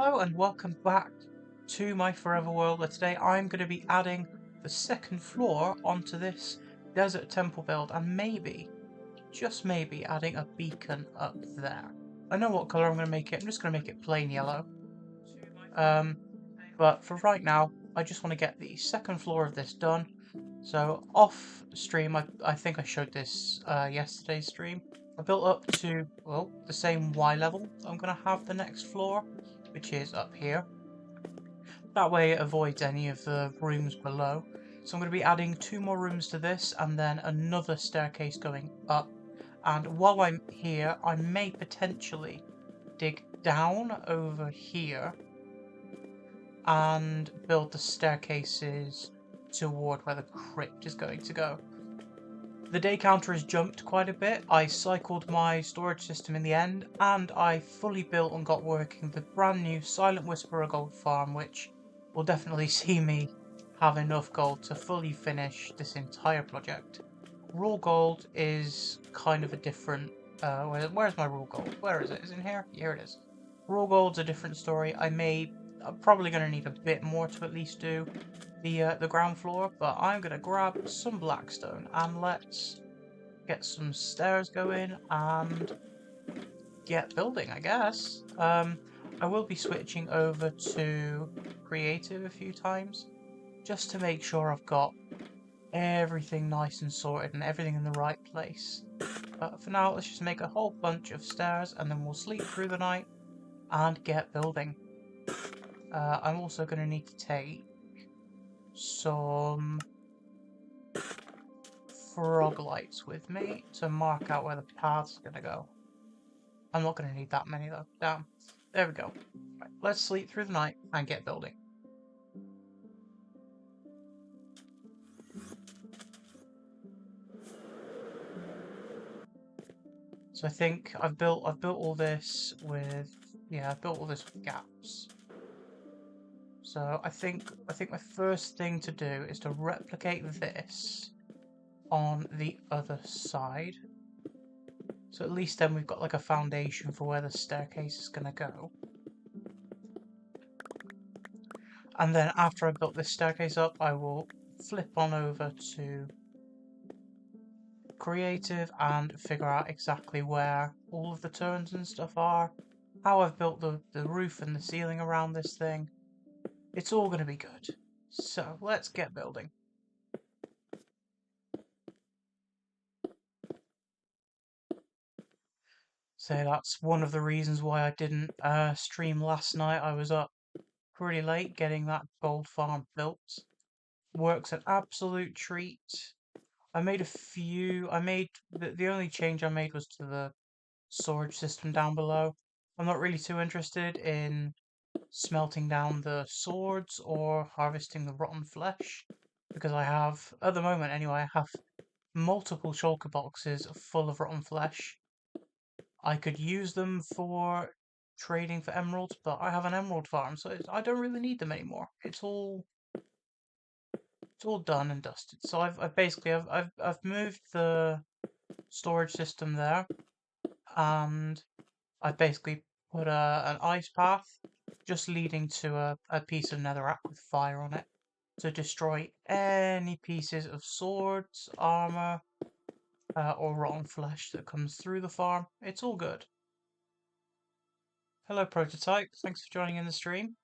Hello and welcome back to my Forever World, where today I'm going to be adding the second floor onto this desert temple build and maybe, just maybe, adding a beacon up there. I know what colour I'm going to make it, I'm just going to make it plain yellow. But for right now, I just want to get the second floor of this done. So off stream, I think I showed this yesterday's stream. I built up to, well, the same Y level I'm going to have the next floor, which is up here. That way it avoids any of the rooms below. So I'm going to be adding 2 more rooms to this and then another staircase going up. And while I'm here, I may potentially dig down over here and build the staircases toward where the crypt is going to go. The day counter has jumped quite a bit. I cycled my storage system in the end, and I fully built and got working the brand new Silent Whisperer gold farm, which will definitely see me have enough gold to fully finish this entire project. Raw gold is kind of a different... where's my raw gold? Where is it? Is it in here? Here it is. Raw gold's a different story. I'm probably going to need a bit more to at least do the ground floor, but I'm going to grab some blackstone and let's get some stairs going and get building, I guess. I will be switching over to creative a few times just to make sure I've got everything nice and sorted and everything in the right place. But for now, let's just make a whole bunch of stairs and then we'll sleep through the night and get building. I'm also going to need to take some frog lights with me to mark out where the path's going to go. I'm not going to need that many though. Damn. There we go. Right, let's sleep through the night and get building. So I think I've built all this with I've built all this with gaps. So I think my first thing to do is to replicate this on the other side. So at least then we've got like a foundation for where the staircase is going to go. And then after I built this staircase up, I will flip on over to creative and figure out exactly where all of the turns and stuff are, how I've built the roof and the ceiling around this thing. It's all going to be good. So let's get building. So that's one of the reasons why I didn't stream last night. I was up pretty late getting that gold farm built. Works an absolute treat. I made the only change I made was to the storage system down below. I'm not really too interested in smelting down the swords or harvesting the rotten flesh because I have, at the moment anyway, I have multiple shulker boxes full of rotten flesh. I could use them for trading for emeralds, but I have an emerald farm, so I don't really need them anymore. It's all done and dusted. So I've moved the storage system there, and I've basically put an ice path just leading to a piece of netherrack with fire on it to destroy any pieces of swords, armor, or rotten flesh that comes through the farm. It's all good. Hello Prototype, thanks for joining in the stream.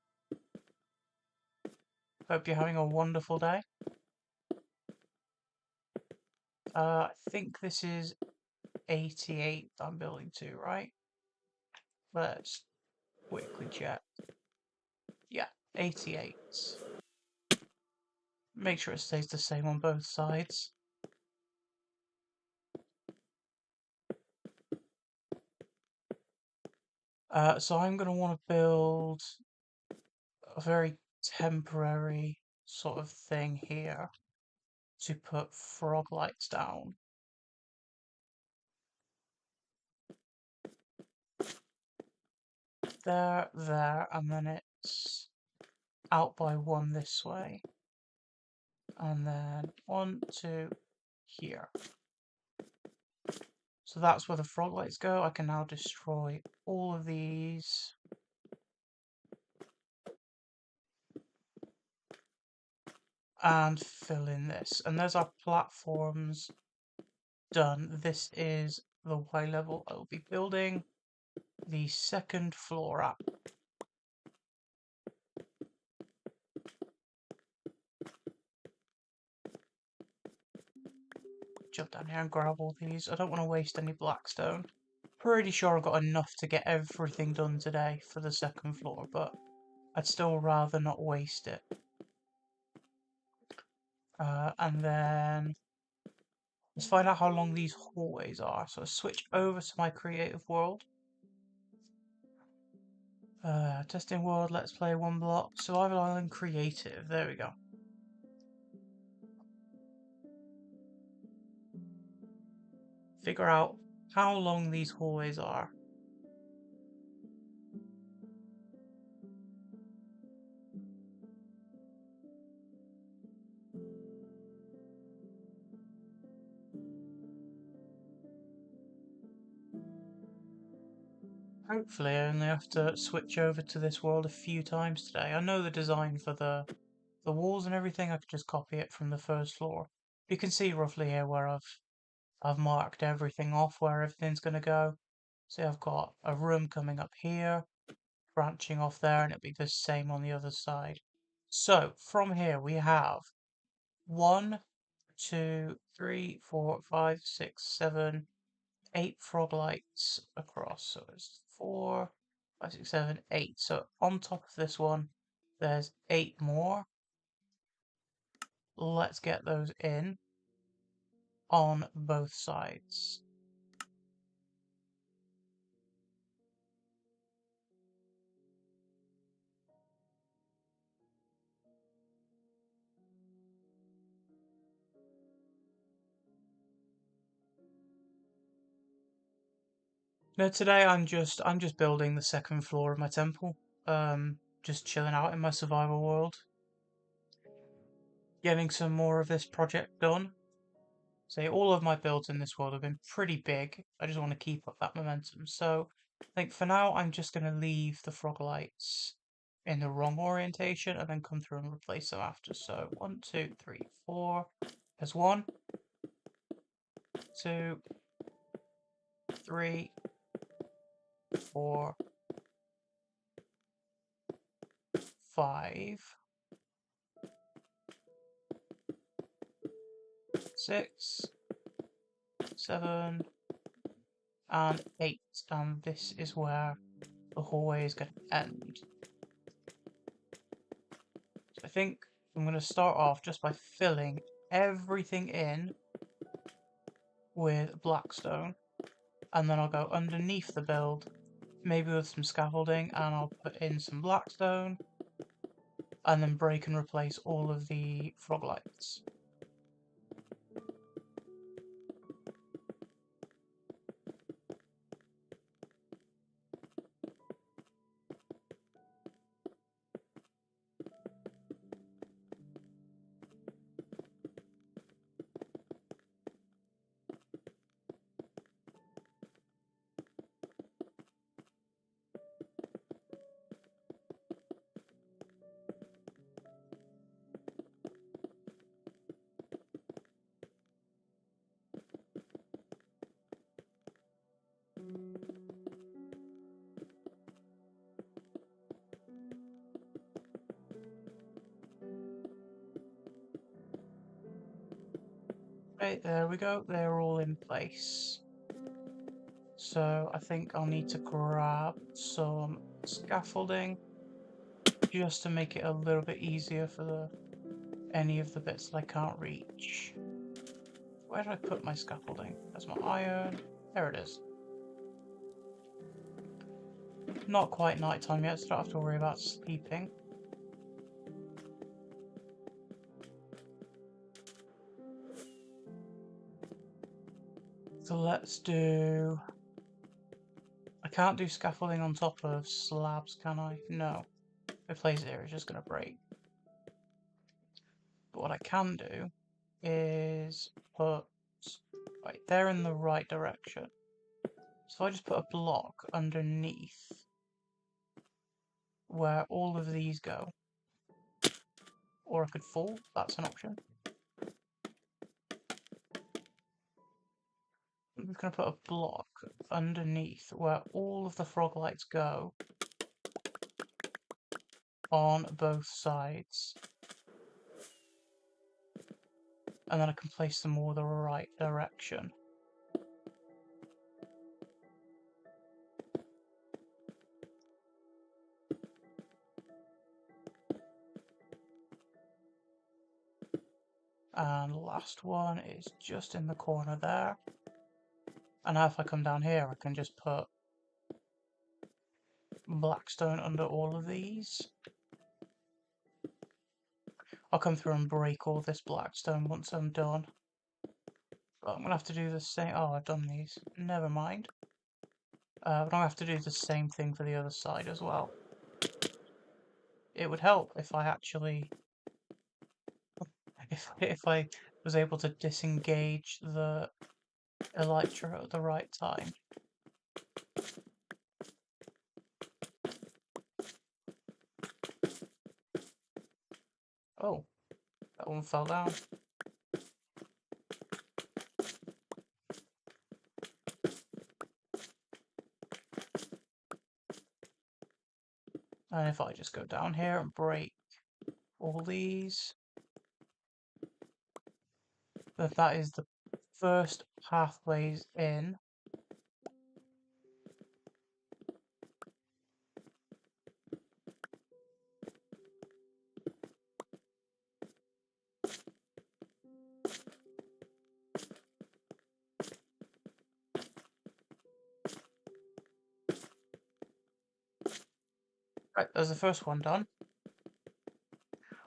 Hope you're having a wonderful day. I think this is 88 I'm building to, right? Let's quickly check. Yeah, 88. Make sure it stays the same on both sides. So I'm going to want to build a very temporary sort of thing here to put frog lights down. There, and then it's out by 1 this way. And then 1, 2, here. So that's where the frog lights go. I can now destroy all of these. and fill in this. And there's our platforms done. This is the Y level I will be building the second floor at. Jump down here and grab all these. I don't want to waste any blackstone. Pretty sure I've got enough to get everything done today for the second floor, but I'd still rather not waste it. And then let's find out how long these hallways are. So switch over to my creative world. Testing world, let's play one block. Survival Island creative. There we go. Figure out how long these hallways are. Hopefully I only have to switch over to this world a few times today. I know the design for the walls and everything. I could just copy it from the first floor. You can see roughly here where I've marked everything off, where everything's going to go. See, I've got a room coming up here, branching off there, and it'll be the same on the other side. So from here we have 1, 2, 3, 4, 5, 6, 7, 8 frog lights across. So it's 4, 5, 6, 7, 8. So on top of this one, there's 8 more. Let's get those in on both sides. No, today I'm just building the second floor of my temple. Just chilling out in my survival world. Getting some more of this project done. So all of my builds in this world have been pretty big. I just want to keep up that momentum. So I think for now I'm just going to leave the frog lights in the wrong orientation and then come through and replace them after. So 1, 2, 3, 4. There's 1, 2, 3, 4, 5, 6, 7, and 8. And this is where the hallway is going to end. So I think I'm going to start off just by filling everything in with blackstone, and then I'll go underneath the build, maybe with some scaffolding, and I'll put in some blackstone, and then break and replace all of the frog lights. Right, there we go, they're all in place. So I think I'll need to grab some scaffolding just to make it a little bit easier for any of the bits that I can't reach. Where did I put my scaffolding? That's my iron. There it is. Not quite night time yet, so I don't have to worry about sleeping. So let's do... I can't do scaffolding on top of slabs, can I? No. If I place it here, it's just going to break. But what I can do is put... Right, they're in the right direction. So I just put a block underneath where all of these go. or I could fall. That's an option. I'm just going to put a block underneath where all of the frog lights go on both sides. And then I can place them all the right direction. And the last one is just in the corner there. And now if I come down here, I can just put blackstone under all of these. I'll come through and break all this blackstone once I'm done. But I'm going to have to do the same. Oh, I've done these. Never mind. But I'm going to have to do the same thing for the other side as well. It would help if I actually... if I was able to disengage the elytra at the right time. Oh, that one fell down. And if I just go down here and break all these, then that is the first pathways in. Right, there's the first one done.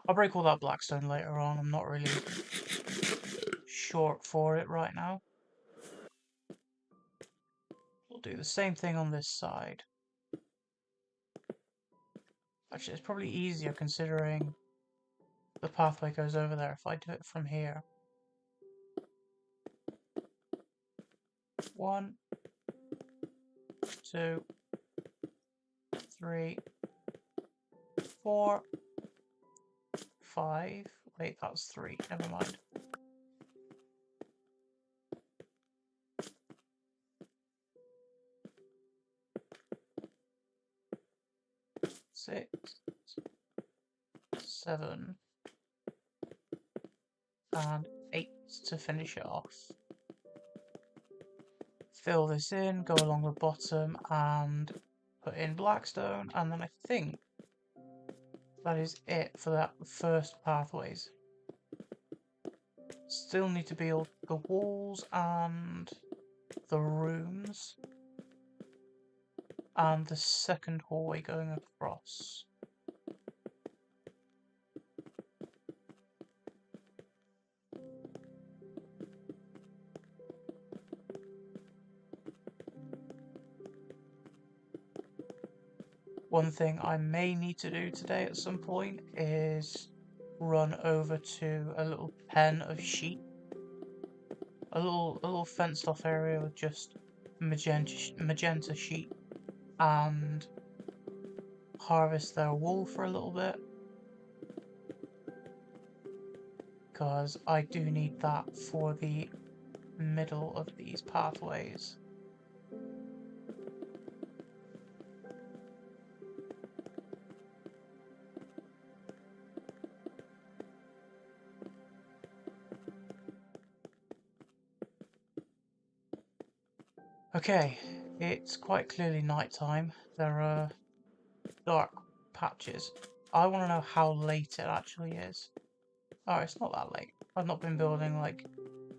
I'll break all that blackstone later on. I'm not really short for it right now. We'll do the same thing on this side. Actually, it's probably easier considering the pathway goes over there if I do it from here. 1, 2, 3, 4, 5. Wait, that's 3. Never mind. 6, 7, and 8 to finish it off. Fill this in, go along the bottom and put in blackstone, and then I think that is it for that first pathways. Still need to build the walls and the rooms and the second hallway going across. One thing I may need to do today at some point is run over to a little pen of sheep. A little fenced off area with just magenta sheep, and harvest their wool for a little bit, because I do need that for the middle of these pathways. Okay, it's quite clearly nighttime. There are dark patches. I want to know how late it actually is. Oh, it's not that late. I've not been building like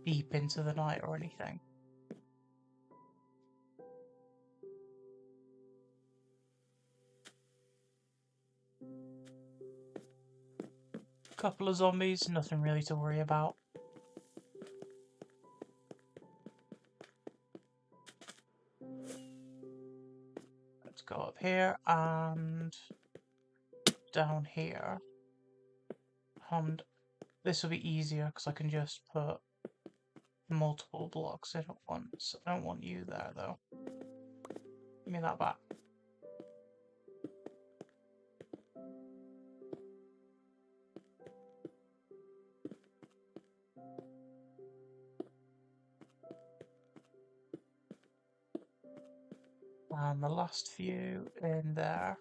deep into the night or anything. Couple of zombies, nothing really to worry about. Let's go up here and down here. And this will be easier because I can just put multiple blocks in at once. I don't want you there though. Give me that back. And the last few in there.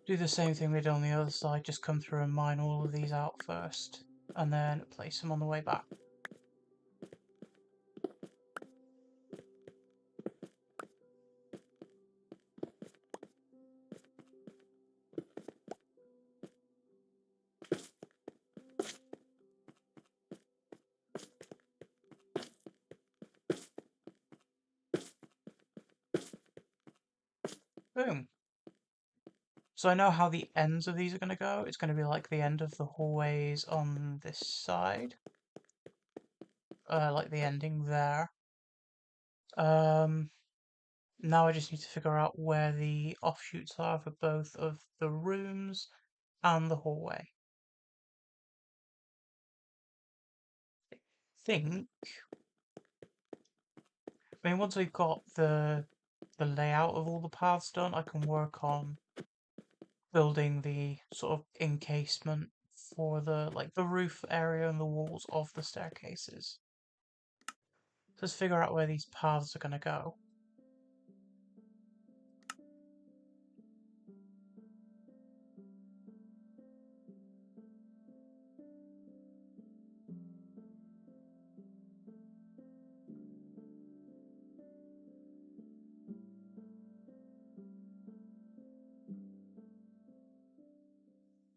Do the same thing we did on the other side, just come through and mine all of these out first, and then place them on the way back. Boom. So I know how the ends of these are going to go. It's going to be like the end of the hallways on this side. Like the ending there. Now I just need to figure out where the offshoots are for both of the rooms and the hallway. I mean, once we've got the layout of all the paths done, I can work on building the sort of encasement for the roof area and the walls of the staircases. Let's figure out where these paths are going to go.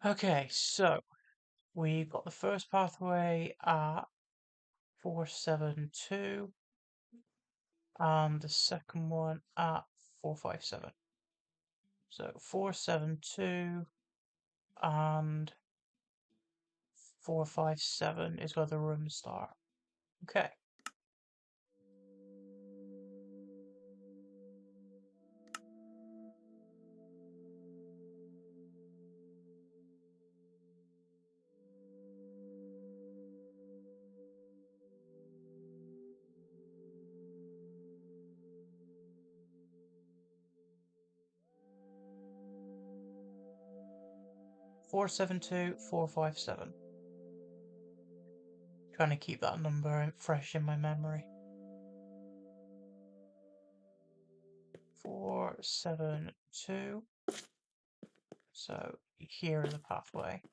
Okay, so we've got the first pathway at 472 and the second one at 457. So 472 and 457 is where the rooms start. Okay. Four seven two 457. Trying to keep that number fresh in my memory. 472. So here is a pathway.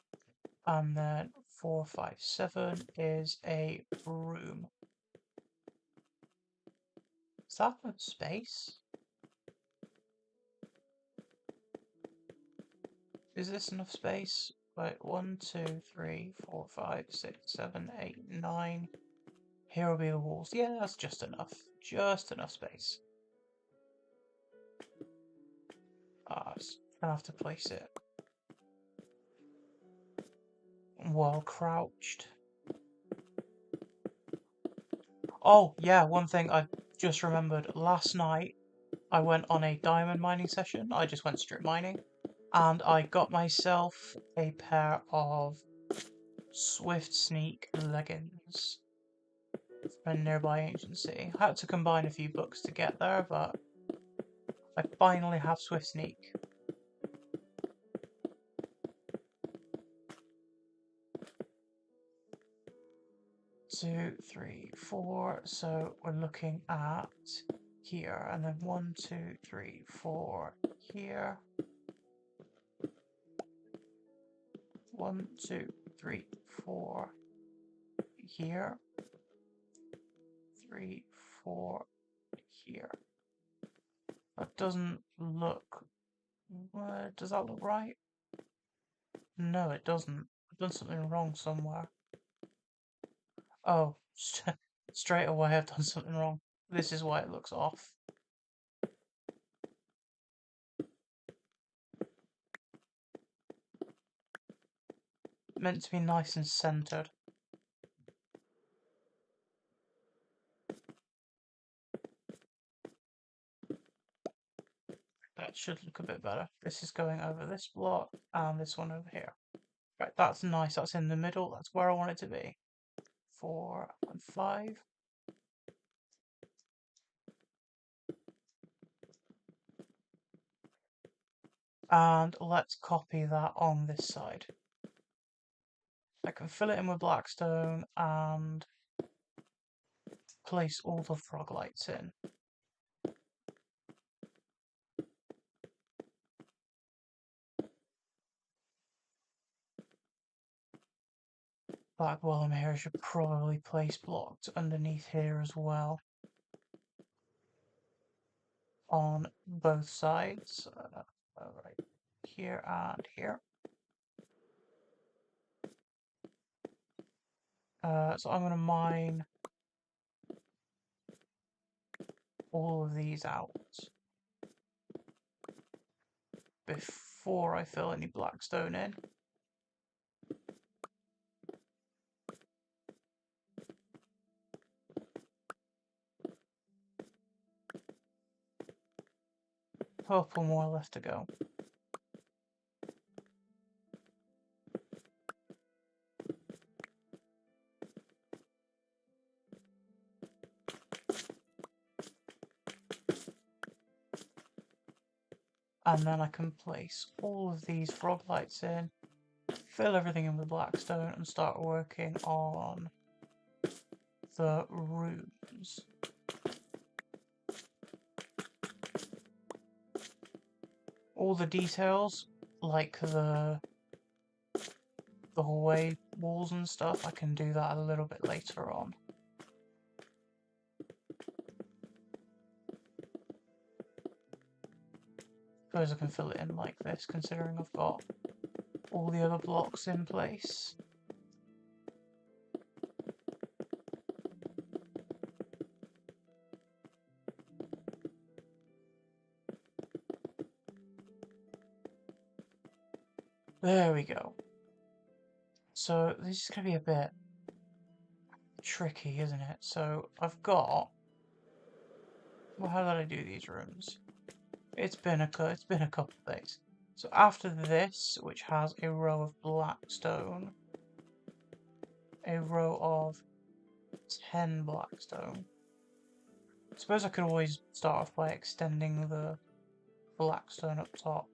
And then 457 is a room. Is that enough space? Is this enough space? Right, 1, 2, 3, 4, 5, 6, 7, 8, 9. Here will be the walls. Yeah, that's just enough. Just enough space. Ah, just gonna have to place it while crouched. Oh, yeah, one thing I just remembered. Last night, I went on a diamond mining session. I just went strip mining. And I got myself a pair of Swift Sneak leggings from a nearby ancient city. I had to combine a few books to get there, but I finally have Swift Sneak. Two, three, four. So we're looking at here, and then 1, 2, 3, 4 here. 1, 2, 3, 4 here. 3, 4 here. That doesn't look. Does that look right? No, it doesn't. I've done something wrong somewhere. Oh, straight away I've done something wrong. This is why it looks off. Meant to be nice and centered. that should look a bit better. This is going over this block and this one over here. Right, that's nice. That's in the middle. That's where I want it to be. 4 and 5. And let's copy that on this side. I can fill it in with blackstone and place all the frog lights in. But while I'm here, I should probably place blocks underneath here as well. On both sides. Right here and here. So I'm going to mine all of these out before I fill any blackstone in. Couple more left to go. And then I can place all of these frog lights in, fill everything in with blackstone, and start working on the rooms. All the details, like the hallway walls and stuff, I can do that a little bit later on. Suppose I can fill it in like this, considering I've got all the other blocks in place. There we go. So this is going to be a bit tricky, isn't it? So I've got... Well, how did I do these rooms? It's been a couple of days. So after this, which has a row of blackstone, a row of 10 blackstone. I suppose I could always start off by extending the blackstone up top.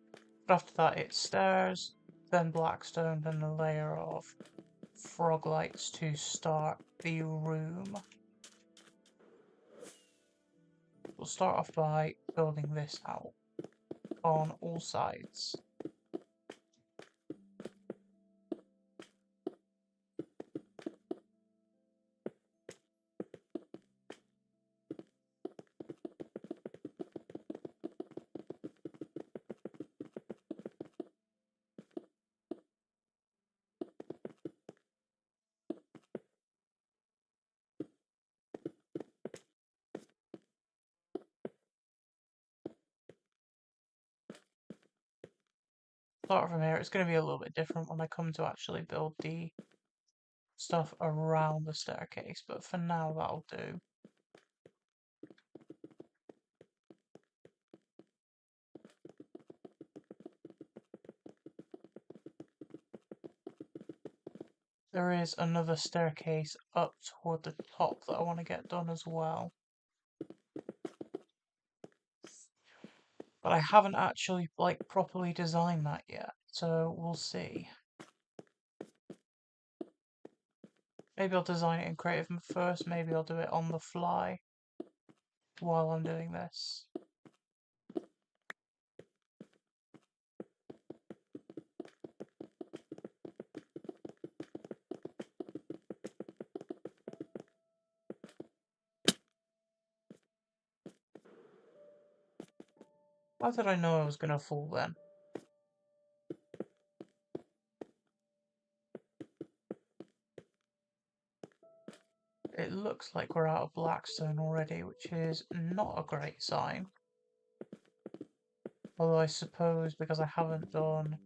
But after that it's stairs, then blackstone, then a layer of frog lights to start the room. We'll start off by building this out on all sides. Start from here. It's going to be a little bit different when I come to actually build the stuff around the staircase, but for now that'll do. There is another staircase up toward the top that I want to get done as well. But I haven't actually properly designed that yet, so we'll see. Maybe I'll design it in creative mode first, maybe I'll do it on the fly while I'm doing this. How did I know I was going to fall then? It looks like we're out of blackstone already, which is not a great sign. Although I suppose because I haven't done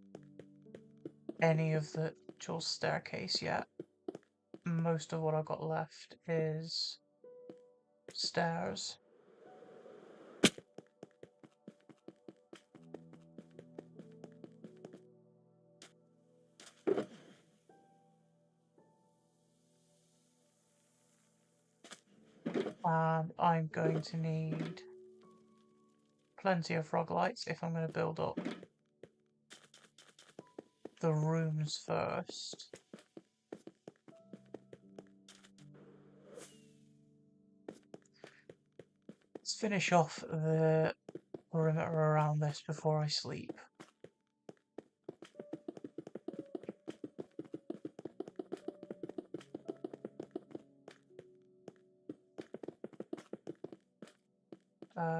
any of the actual staircase yet, most of what I've got left is stairs. And I'm going to need plenty of frog lights if I'm going to build up the rooms first. Let's finish off the perimeter around this before I sleep.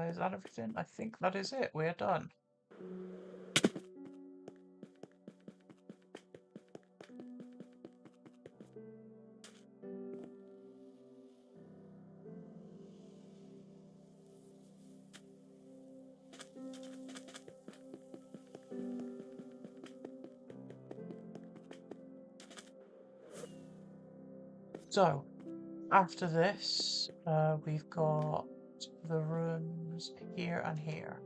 Is that everything? I think that is it. We're done. So, after this, we've got the rooms here and here.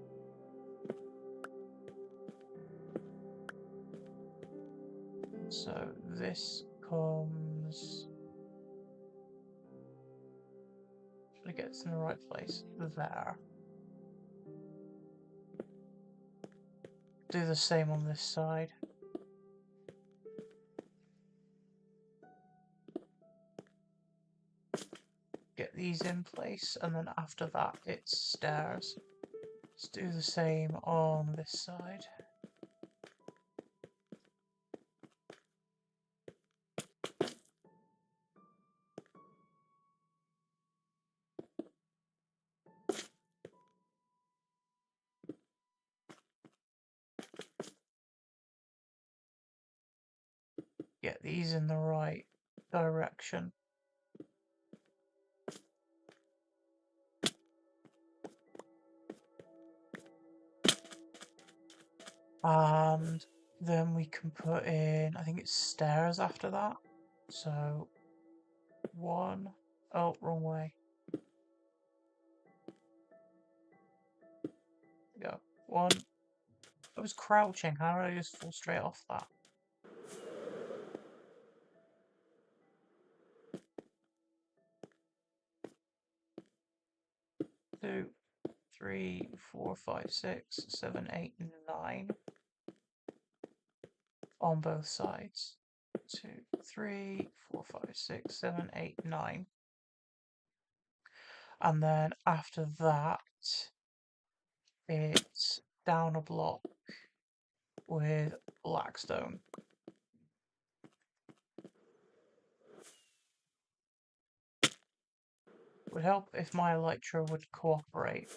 So this comes... It gets in the right place there. Do the same on this side. Get these in place, and then after that it's stairs. Let's do the same on this side. Get these in the right direction. And then we can put in, I think it's stairs after that. So, one, oh, wrong way. Go, one. I was crouching, how did I just fall straight off that? 2, 3, 4, 5, 6, 7, 8, 9 on both sides. 2, 3, 4, 5, 6, 7, 8, 9. And then after that, it's down a block with blackstone. Would help if my elytra would cooperate.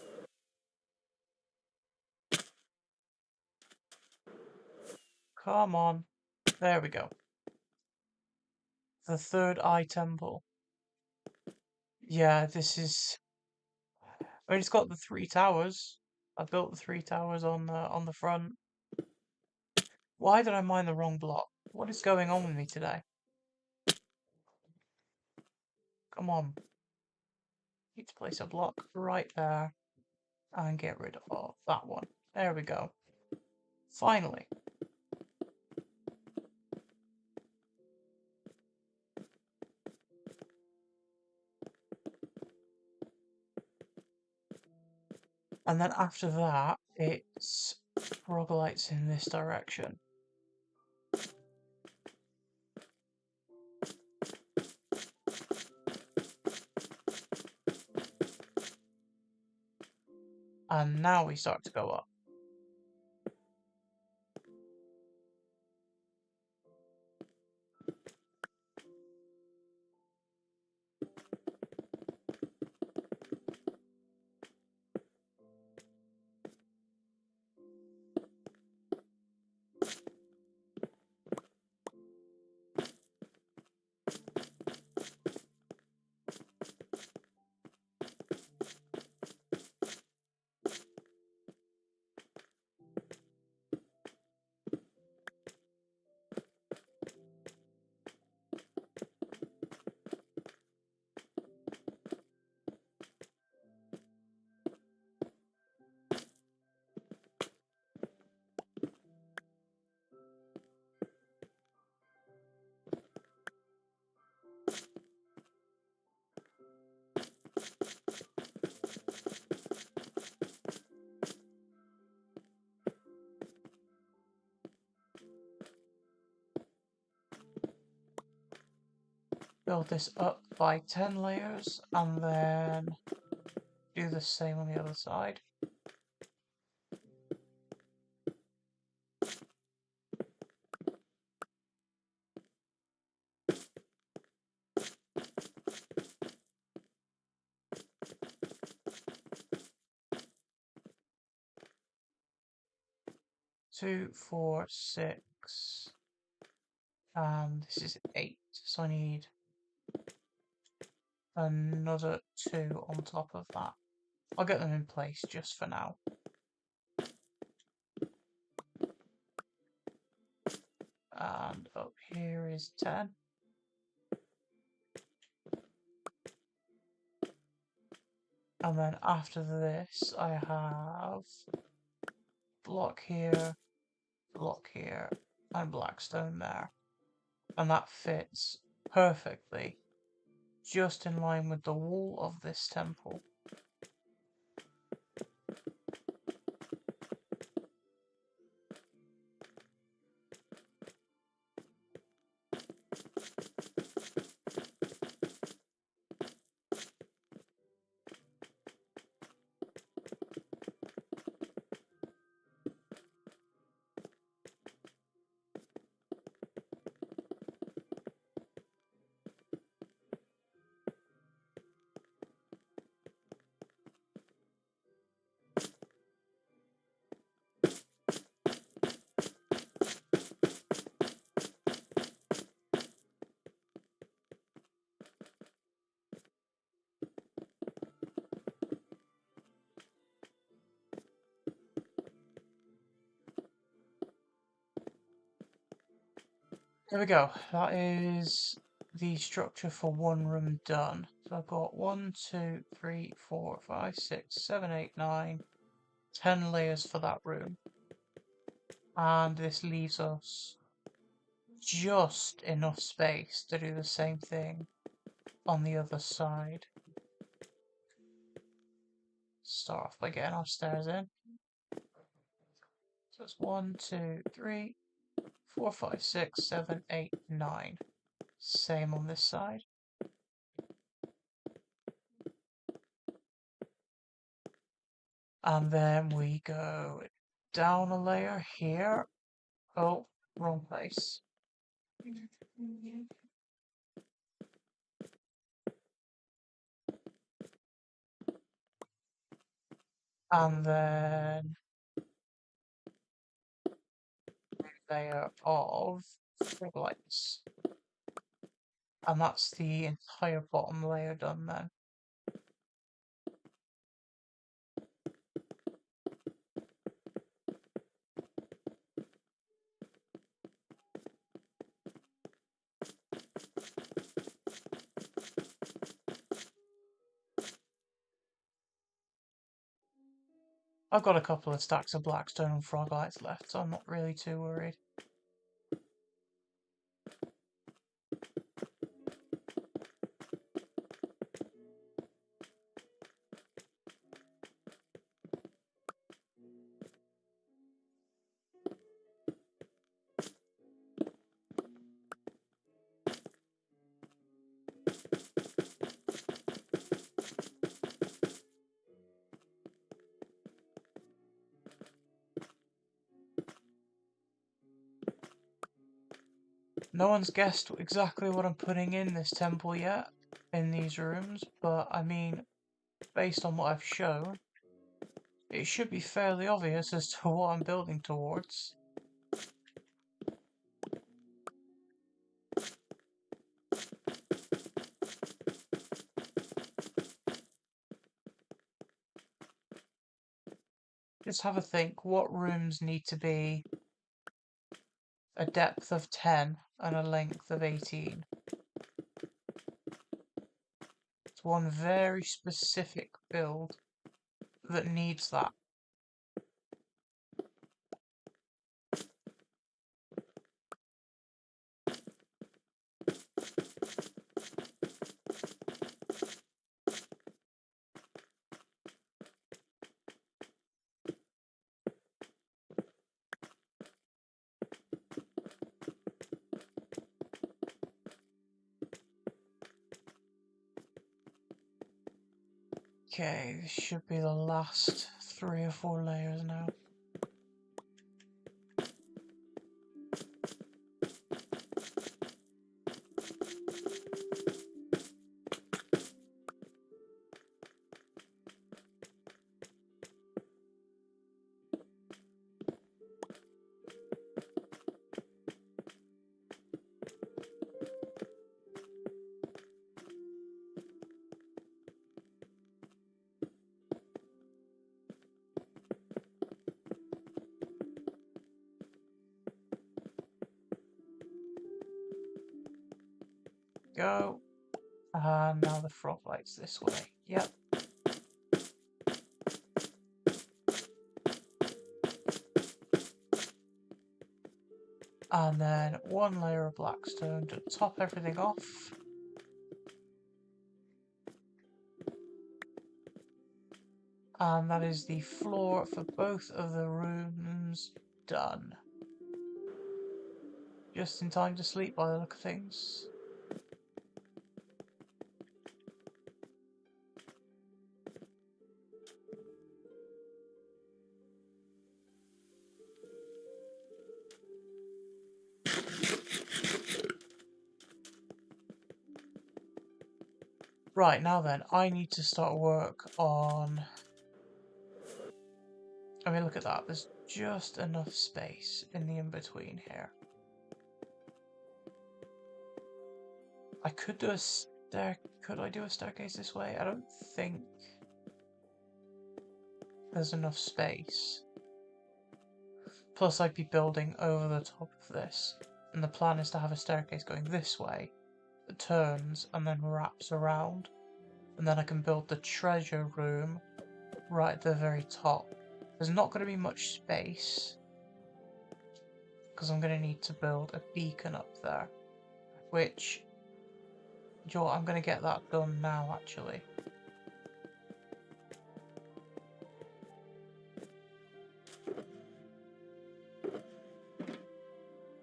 Come on. There we go. The third eye temple. Yeah, this is... I mean, it's got the 3 towers. I built the 3 towers on the front. Why did I mine the wrong block? What is going on with me today? Come on. Need to place a block right there and get rid of that one. There we go. Finally. And then after that, it's frogolites in this direction. And now we start to go up. build this up by 10 layers and then do the same on the other side. Two, four, six, and this is 8, so I need another 2 on top of that. I'll get them in place just for now. And up here is 10. And then after this, I have block here, and blackstone there. And that fits perfectly, just in line with the wall of this temple. There we go. That is the structure for one room done. So I've got 1, 2, 3, 4, 5, 6, 7, 8, 9, 10 layers for that room. And this leaves us just enough space to do the same thing on the other side. Start off by getting our stairs in. So it's 1, 2, 3, 4, 5, 6, 7, 8, 9. Same on this side. And then we go down a layer here. Oh, wrong place. And then layer of fog lights. And that's the entire bottom layer done then. I've got a couple of stacks of blackstone and frog lights left, so I'm not really too worried. No one's guessed exactly what I'm putting in this temple yet, in these rooms, but I mean, based on what I've shown, it should be fairly obvious as to what I'm building towards. Just have a think, what rooms need to be a depth of 10 and a length of 18? It's one very specific build that needs that. Okay, this should be the last 3 or 4 layers now. Go. And now the frog lights this way. Yep. And then 1 layer of blackstone to top everything off. And that is the floor for both of the rooms done. Just in time to sleep by the look of things. Right, now then, I need to start work on... I mean, look at that. There's just enough space in the in-between here. I could do a Could I do a staircase this way? I don't think there's enough space. Plus, I'd be building over the top of this. And the plan is to have a staircase going this way that turns and then wraps around. And then I can build the treasure room right at the very top. There's not going to be much space because I'm going to need to build a beacon up there, which, Joe, I'm going to get that done now actually.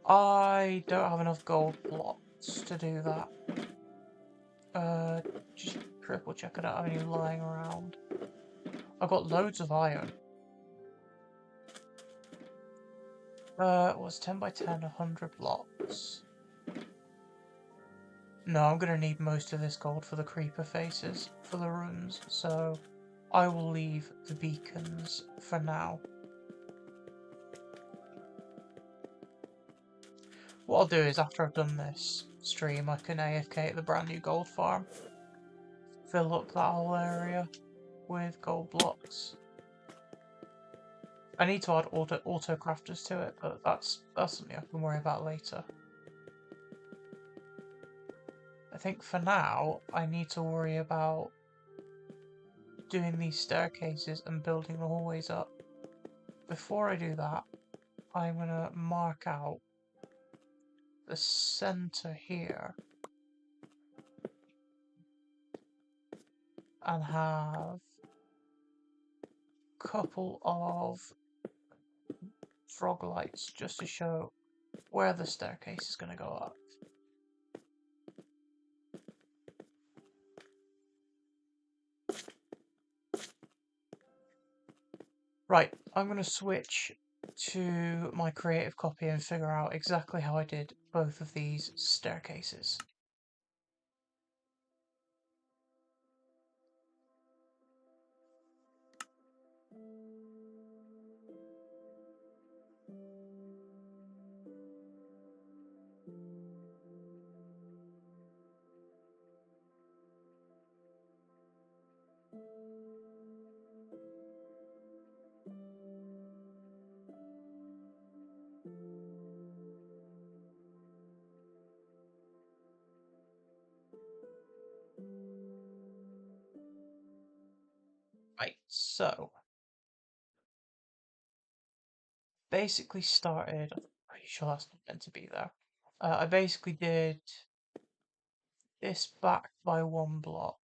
I don't have enough gold blocks to do that. Just triple check I don't have any lying around. I've got loads of iron. What's 10 by 10, 100 blocks. No, I'm gonna need most of this gold for the creeper faces, for the rooms, so I will leave the beacons for now. What I'll do is, after I've done this stream, I can AFK at the brand new gold farm. Fill up that whole area with gold blocks. I need to add auto crafters to it, but that's something I can worry about later. I think for now, I need to worry about doing these staircases and building the hallways up. Before I do that, I'm going to mark out the center here and have a couple of frog lights just to show where the staircase is going to go up. Right, I'm going to switch to my creative copy and figure out exactly how I did both of these staircases. Right, so basically started, I'm pretty sure that's not meant to be there. I basically did this back by 1 block.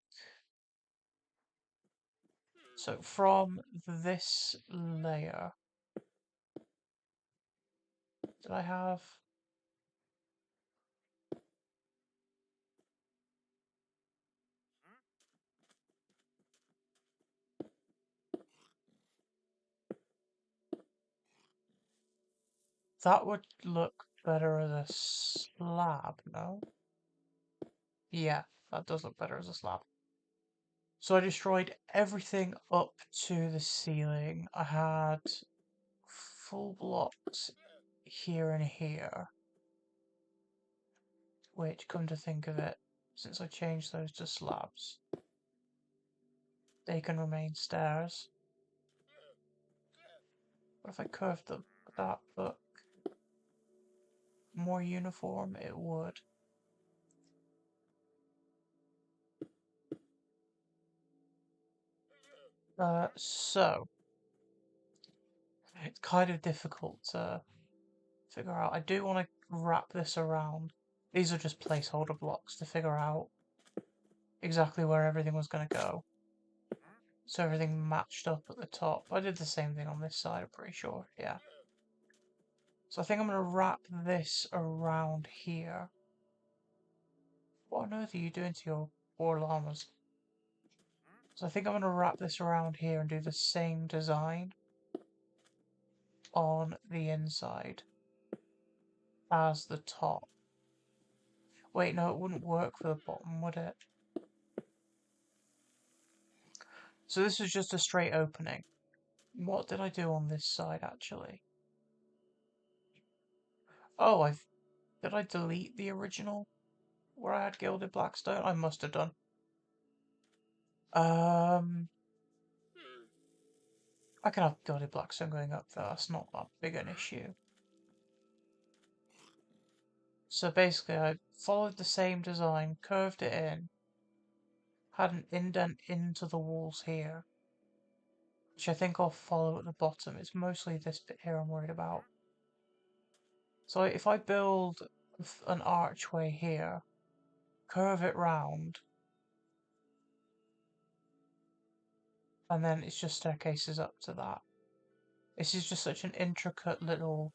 So from this layer, did I have... That would look better as a slab, no? Yeah, that does look better as a slab. So I destroyed everything up to the ceiling. I had full blocks here and here, which, come to think of it, since I changed those to slabs, they can remain stairs. What if I curved them? Would that look more uniform? It would. So it's kind of difficult to figure out. I do want to wrap this around. These are just placeholder blocks to figure out exactly where everything was going to go. So everything matched up at the top. I did the same thing on this side, I'm pretty sure. Yeah. So I think I'm going to wrap this around here. What on earth are you doing to your poor llamas? So I think I'm going to wrap this around here and do the same design on the inside as the top. Wait, no, it wouldn't work for the bottom, would it? So this is just a straight opening. What did I do on this side, actually? Oh, did I delete the original where I had gilded blackstone? I must have done. I can have gilded blackstone going up there. That's not that big an issue. So basically, I followed the same design, curved it in, had an indent into the walls here, which I think I'll follow at the bottom. It's mostly this bit here I'm worried about. So if I build an archway here, curve it round, and then it's just staircases up to that. This is just such an intricate little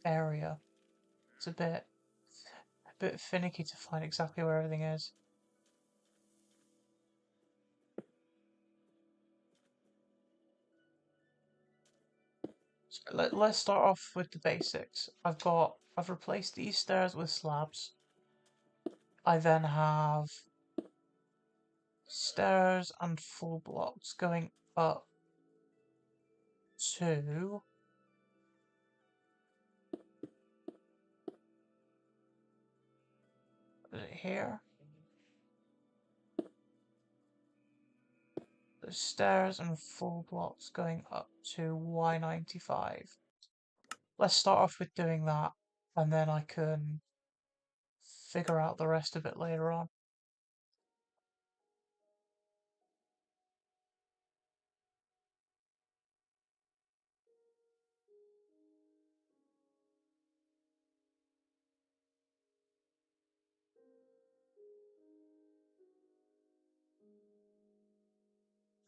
area. It's a bit finicky to find exactly where everything is. So let's start off with the basics. I've replaced these stairs with slabs. I then have stairs and full blocks going up to here. The stairs and full blocks going up to Y95. Let's start off with doing that, and then I can figure out the rest of it later on.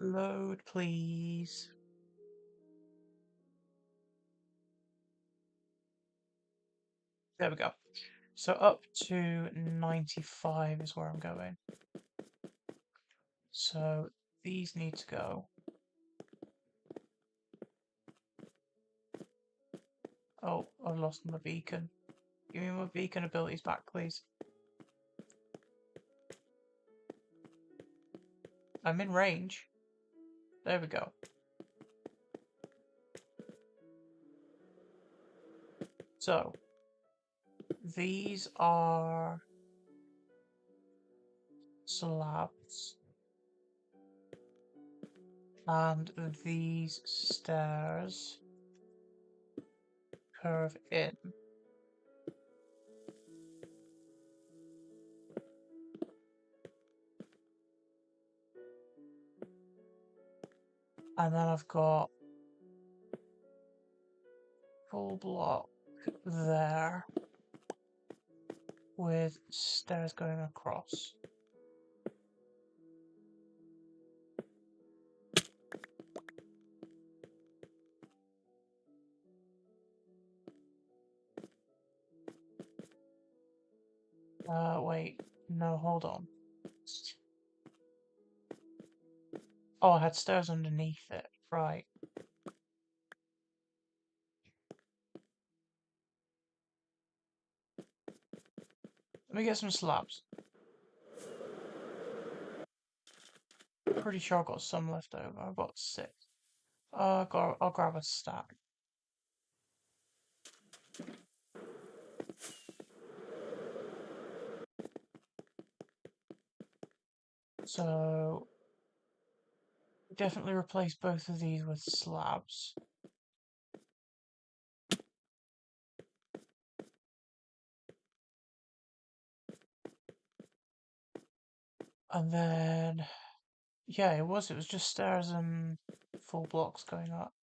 Load, please. There we go. So up to 95 is where I'm going. So these need to go. Oh, I've lost my beacon. Give me my beacon abilities back, please. I'm in range. There we go. So, these are slabs. And these stairs curve in. And then I've got full block there with stairs going across. Wait, no, hold on. Oh, I had stairs underneath it, right. Let me get some slabs. Pretty sure I've got some left over. I've got 6. I'll grab a stack. So definitely replace both of these with slabs. And then, yeah, it was just stairs and full blocks going up.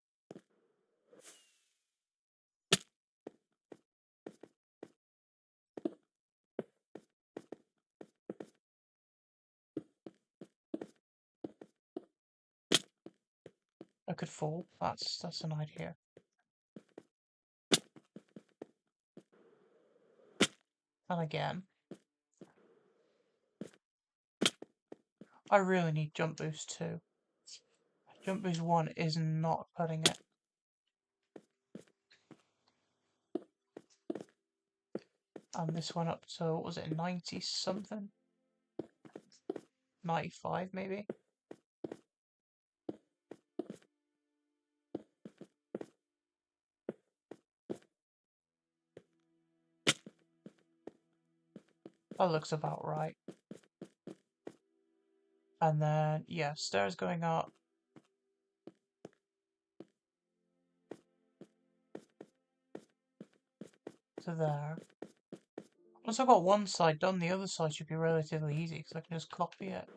I could fall. That's an idea. And again, I really need jump boost 2. Jump boost 1 is not cutting it. And this went up to, what was it, 90 something? 95 maybe? That looks about right. And then, yeah, stairs going up. To there. Once I've got one side done, the other side should be relatively easy, because I can just copy it.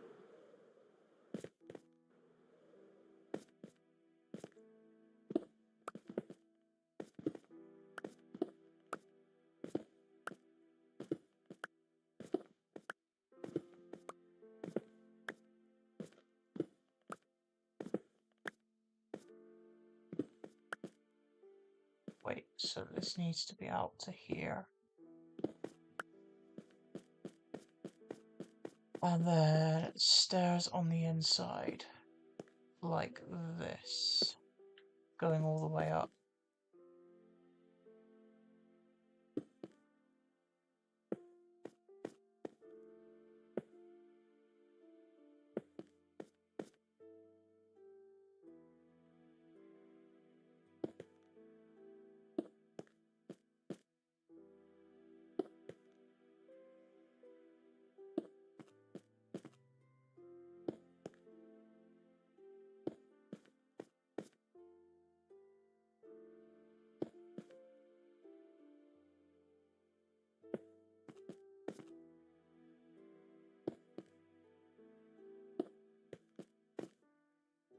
Wait, so this needs to be out to here. And then stairs on the inside. Like this. Going all the way up.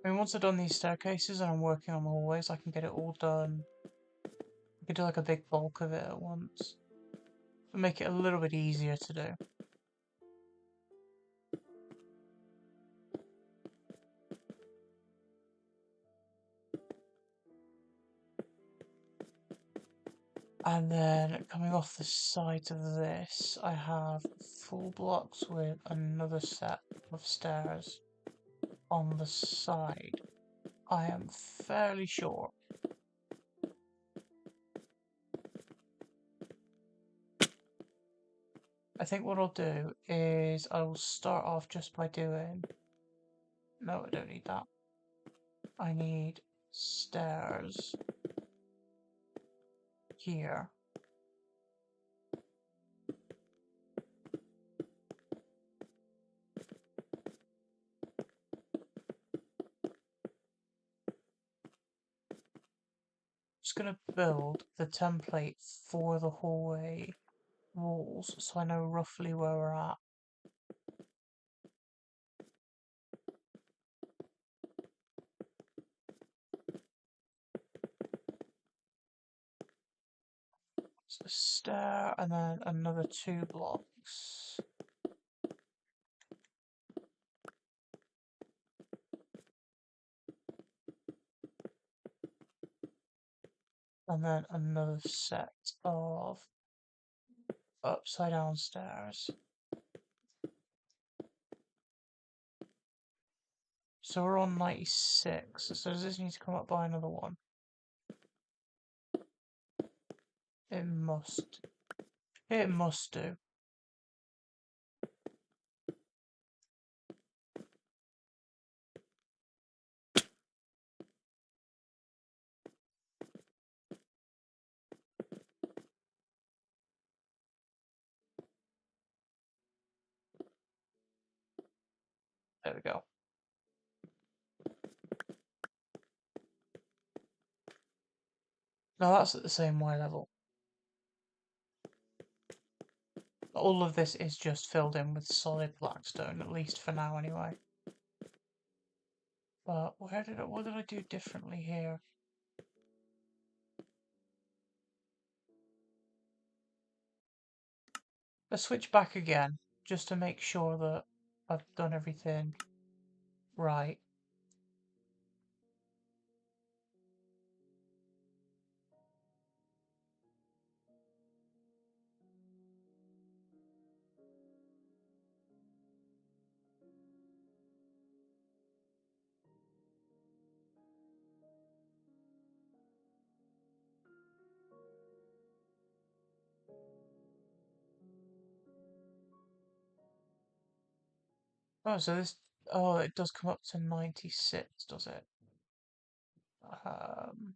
I mean, once I've done these staircases and I'm working on the hallways, I can get it all done. I can do like a big bulk of it at once. And make it a little bit easier to do. And then coming off the sides of this, I have full blocks with another set of stairs on the side. I am fairly sure. I think what I'll do is I will start off just by doing... No, I don't need that. I need stairs here. Just gonna build the template for the hallway walls so I know roughly where we're at. So a stair and then another 2 blocks. And then another set of upside down stairs. So we're on 96. So does this need to come up by another one? It must. It must do. There we go. Now that's at the same Y level. All of this is just filled in with solid blackstone, at least for now anyway. But what did I do differently here? Let's switch back again, just to make sure that I've done everything right. Oh, so this... Oh, it does come up to 96, does it? Um...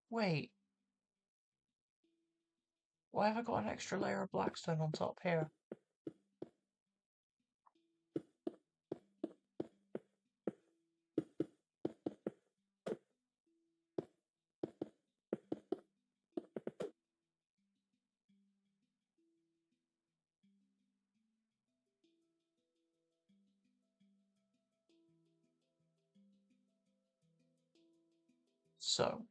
Wait. Why have I got an extra layer of blackstone on top here? So...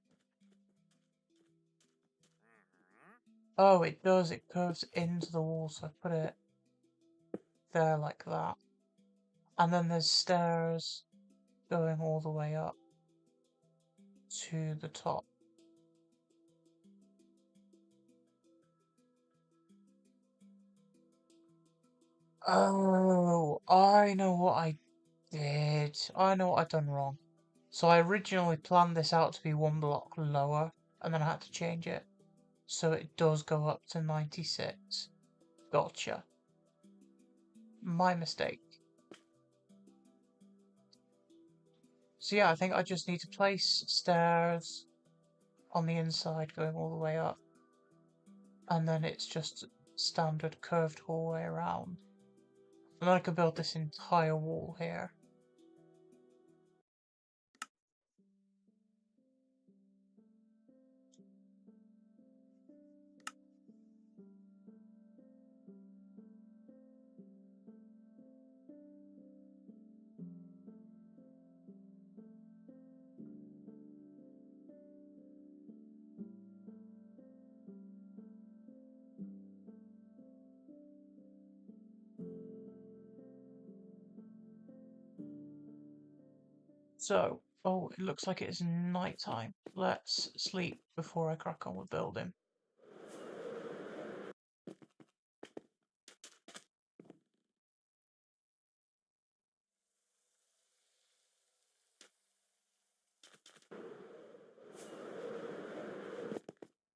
Oh, it does. It curves into the wall, so I put it there like that. And then there's stairs going all the way up to the top. Oh, I know what I did. I know what I've done wrong. So I originally planned this out to be one block lower, and then I had to change it. So it does go up to 96. Gotcha. My mistake. So yeah, I think I just need to place stairs on the inside going all the way up. And then it's just standard curved hallway around. And then I could build this entire wall here. So, oh, it looks like it's nighttime. Let's sleep before I crack on with building.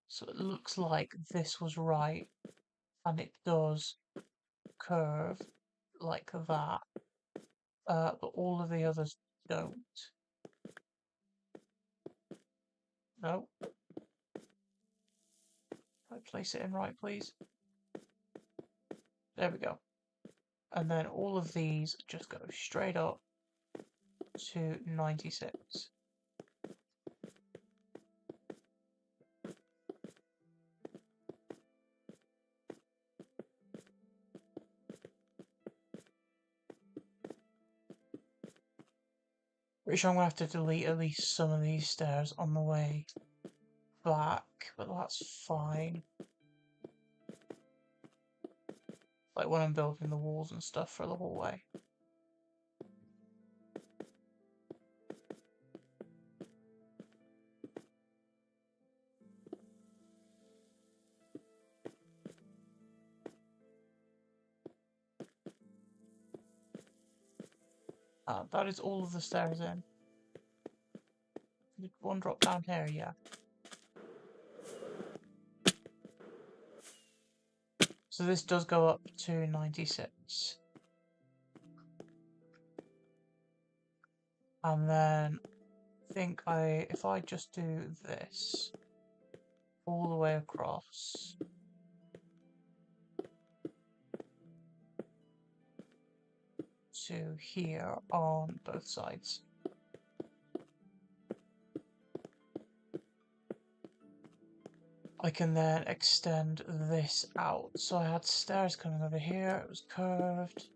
So it looks like this was right, and it does curve like that, but all of the others don't. No. I place it in right, please. There we go. And then all of these just go straight up to 96. Which I'm going to have to delete at least some of these stairs on the way back, but that's fine. Like when I'm building the walls and stuff for the hallway. That is all of the stairs in. Did one drop down here? Yeah. So this does go up to 96. And then I think if I just do this all the way across, to here on both sides. I can then extend this out. So I had stairs coming over here, it was curved.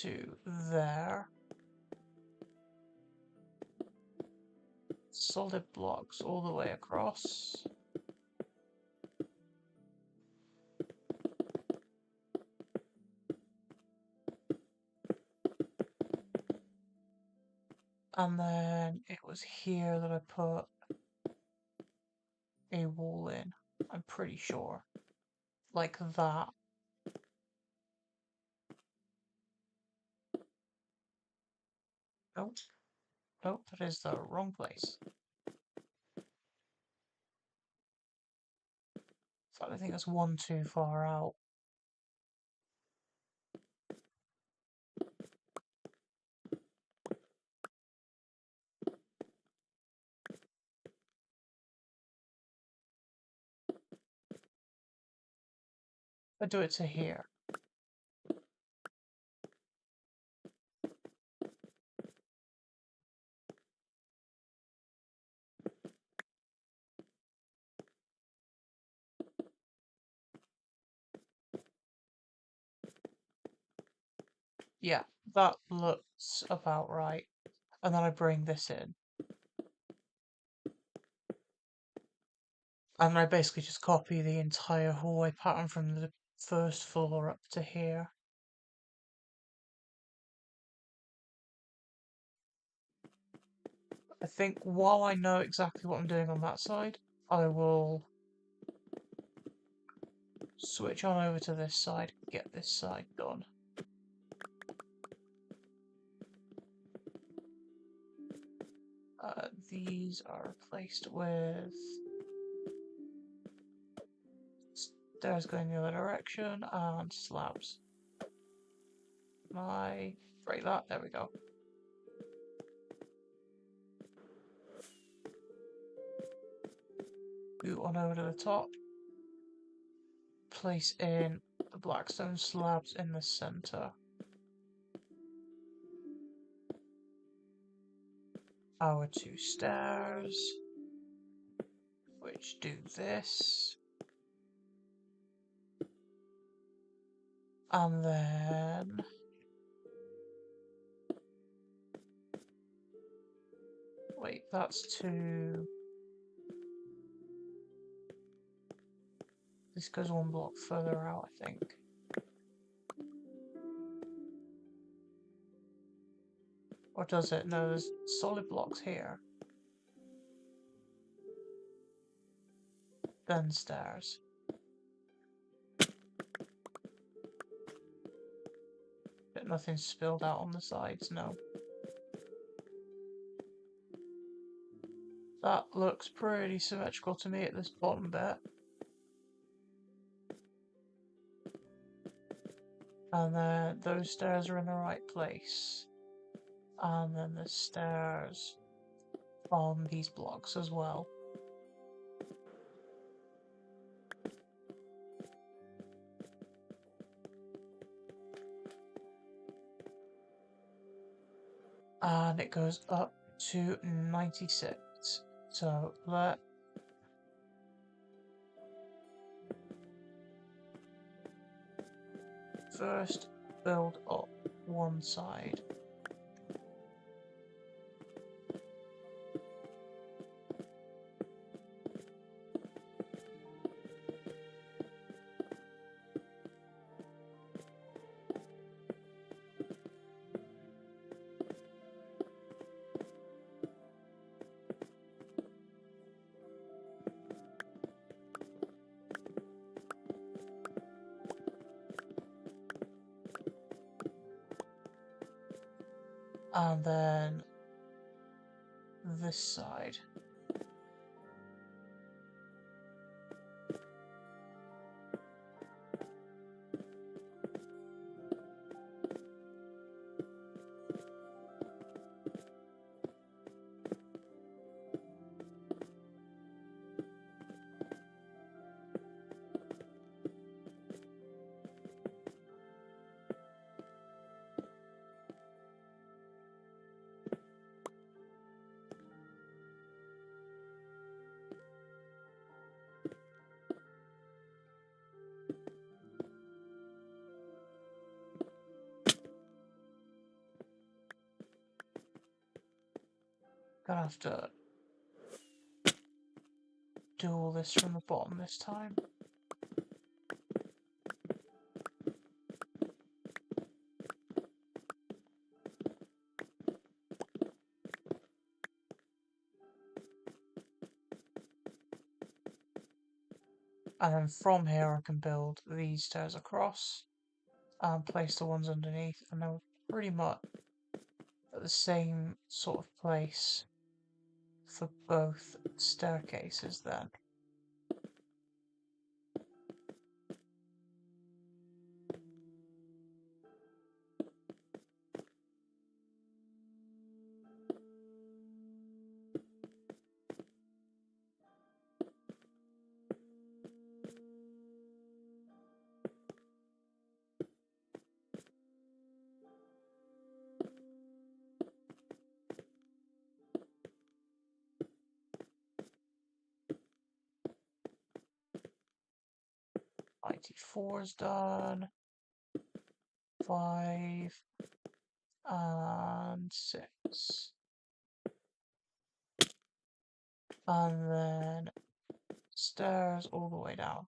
To there. Solid blocks all the way across. And then it was here that I put a wall in, I'm pretty sure. Like that. Nope. Nope, that is the wrong place. So I think that's one too far out. I do it to here. Yeah, that looks about right. And then I bring this in. And I basically just copy the entire hallway pattern from the first floor up to here. I think while I know exactly what I'm doing on that side, I will switch on over to this side, get this side done. These are replaced with stairs going the other direction and slabs. Break that, there we go. Boot on over to the top. Place in the blackstone slabs in the center. Our two stairs, which do this. And then wait, that's two. This goes one block further out, I think. Or does it? No, there's solid blocks here. Then stairs. But nothing's spilled out on the sides, no. That looks pretty symmetrical to me at this bottom bit. And then those stairs are in the right place. And then the stairs on these blocks as well. And it goes up to 96. So let first build up one side. And then this side. Gonna have to do all this from the bottom this time. And then from here I can build these stairs across and place the ones underneath, and then we're pretty much at the same sort of place for both staircases then. IT4 is done. 5 and 6. And then stairs all the way down.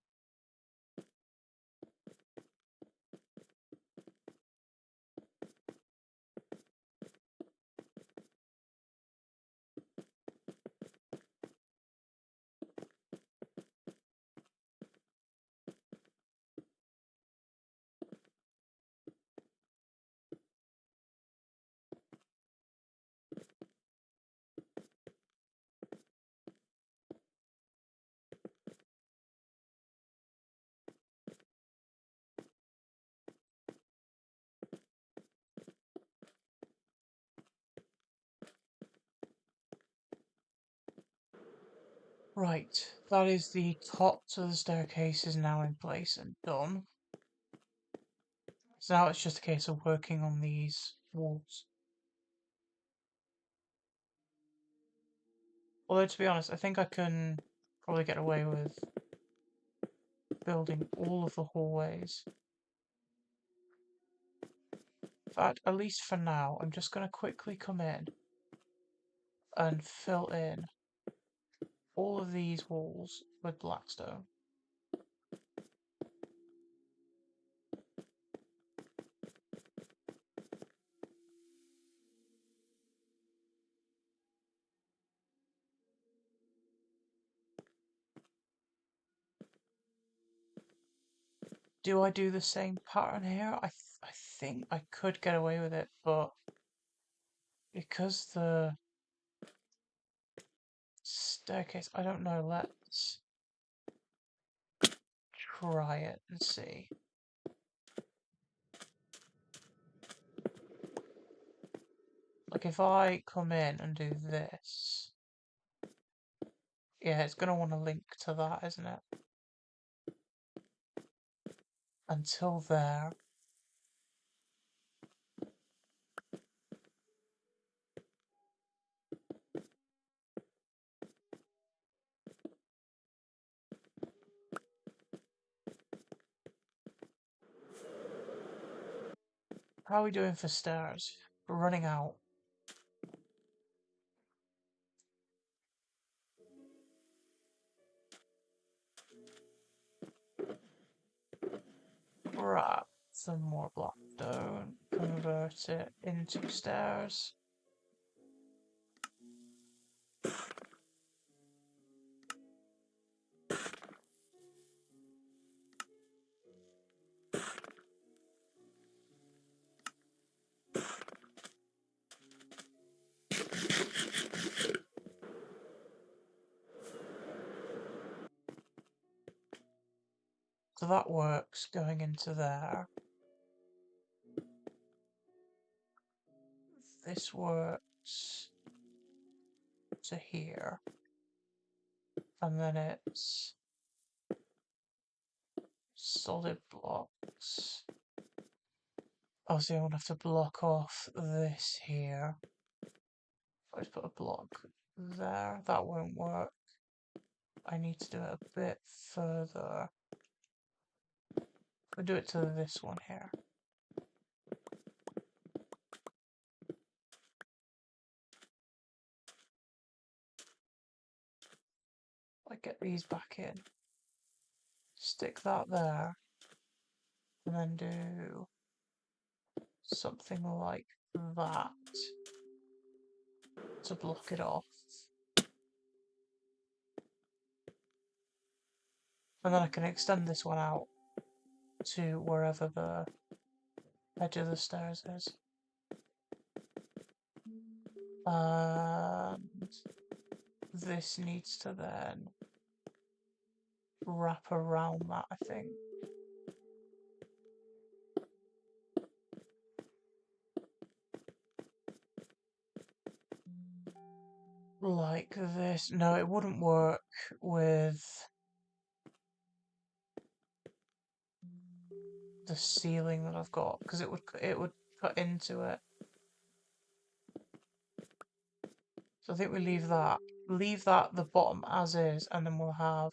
Right, that is the top to the staircase is now in place and done. So now it's just a case of working on these walls. Although to be honest, I think I can probably get away with building all of the hallways. In fact, at least for now, I'm just going to quickly come in and fill in all of these walls with blackstone. Do I do the same pattern here? I think I could get away with it, but because the staircase, I don't know, let's try it and see. Like if I come in and do this, yeah, it's going to want to link to that, isn't it? Until there. How are we doing for stairs? We're running out. Grab some more blockstone, convert it into stairs. So that works going into there. This works to here. And then it's solid blocks. Obviously, I would have to block off this here. I just put a block there. That won't work. I need to do it a bit further. I'll do it to this one here. I get these back in. Stick that there. And then do something like that to block it off. And then I can extend this one out to wherever the edge of the stairs is. And this needs to then wrap around that, I think. Like this. No, it wouldn't work with the ceiling that I've got because it would cut into it. So I think we leave that the bottom as is, and then we'll have,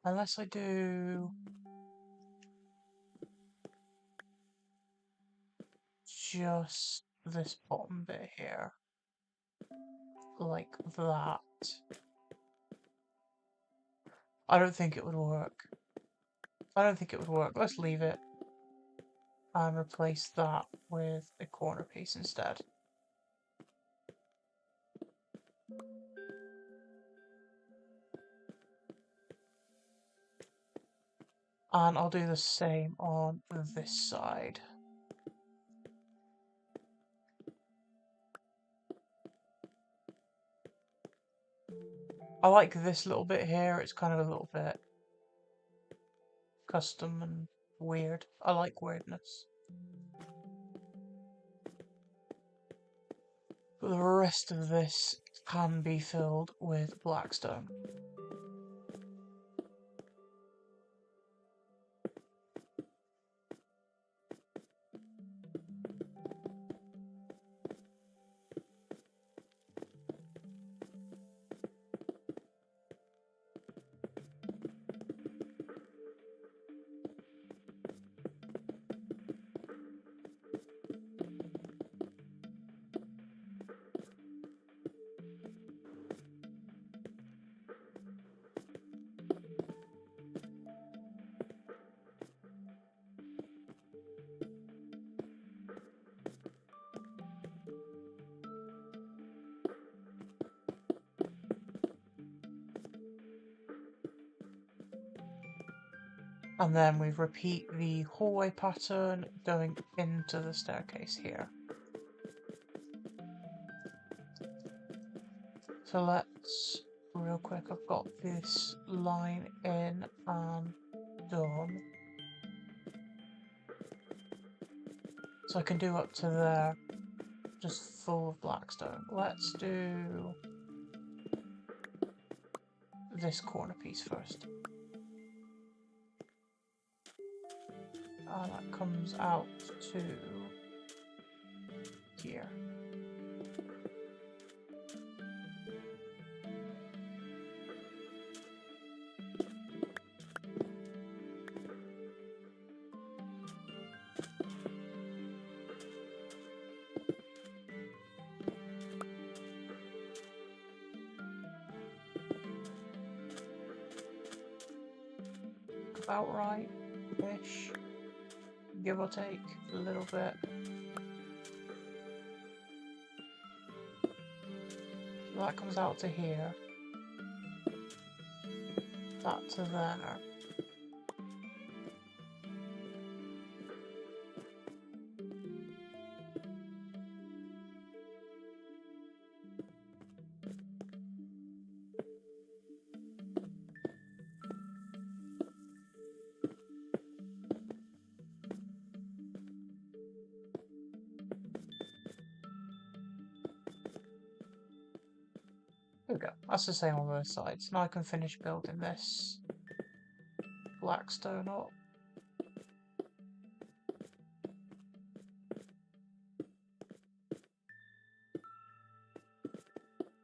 unless I do just this bottom bit here, like that. I don't think it would work. Let's leave it and replace that with a corner piece instead. And I'll do the same on this side. I like this little bit here, it's kind of a little bit custom and weird. I like weirdness. But the rest of this can be filled with blackstone. And then we repeat the hallway pattern going into the staircase here. So let's, real quick, I've got this line in and done. So I can do up to there, just full of blackstone. Let's do this corner piece first. And that comes out to here. About right-ish, give or take a little bit. So that comes out to here, that to there. There we go. That's the same on both sides. Now I can finish building this blackstone up.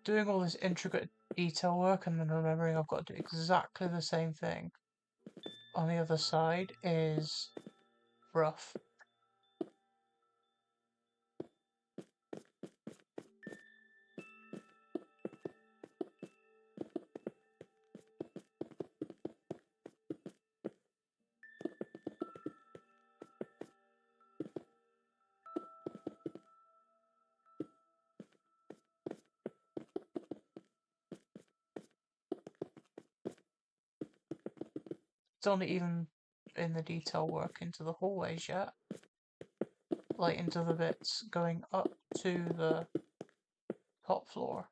Doing all this intricate detail work and then remembering I've got to do exactly the same thing on the other side is rough. It's only even in the detail work into the hallways yet. Like into the bits going up to the top floor.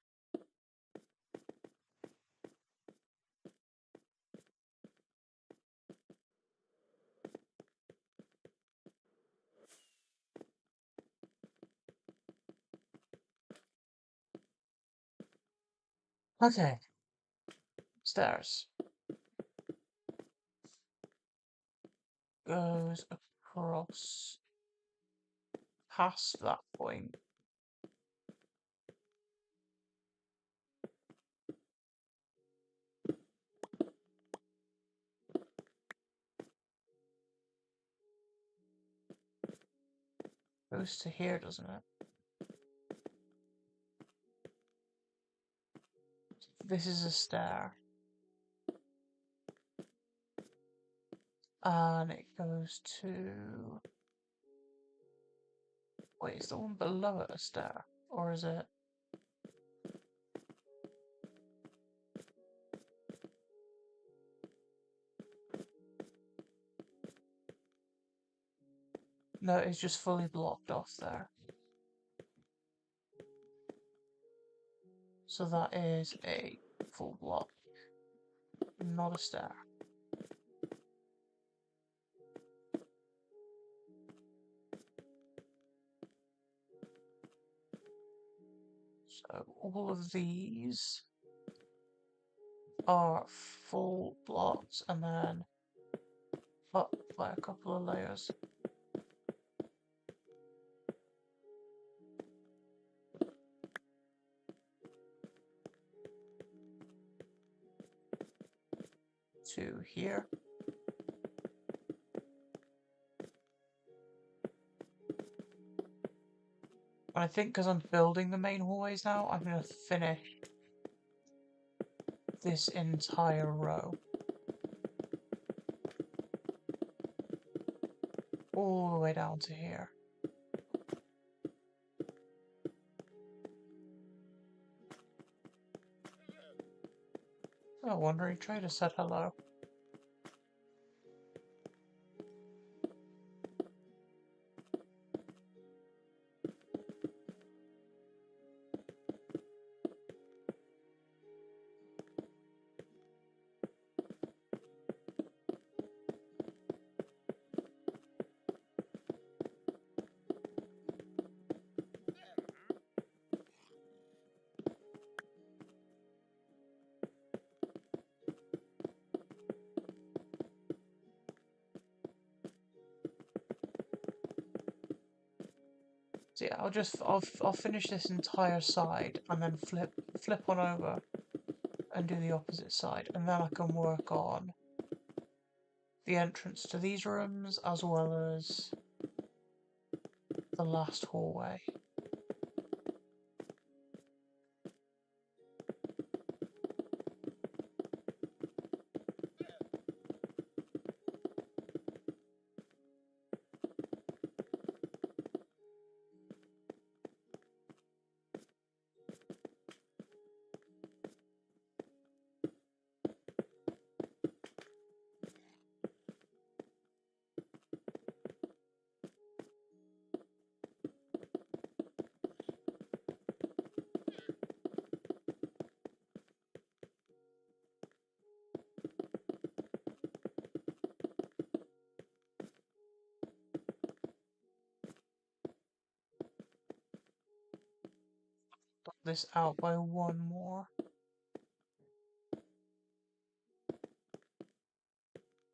Okay. Stairs. Goes across past that point. Goes to here, doesn't it? This is a stair. And it goes to... Wait, is the one below it a stair? Or is it... No, it's just fully blocked off there. So that is a full block, not a stair. So all of these are full blocks and then up by a couple of layers. To here. And I think because I'm building the main hallways now, I'm going to finish this entire row. All the way down to here. Oh, Wandering Trader said hello. So yeah, I'll finish this entire side and then flip on over and do the opposite side, and then I can work on the entrance to these rooms as well as the last hallway. This out by one more.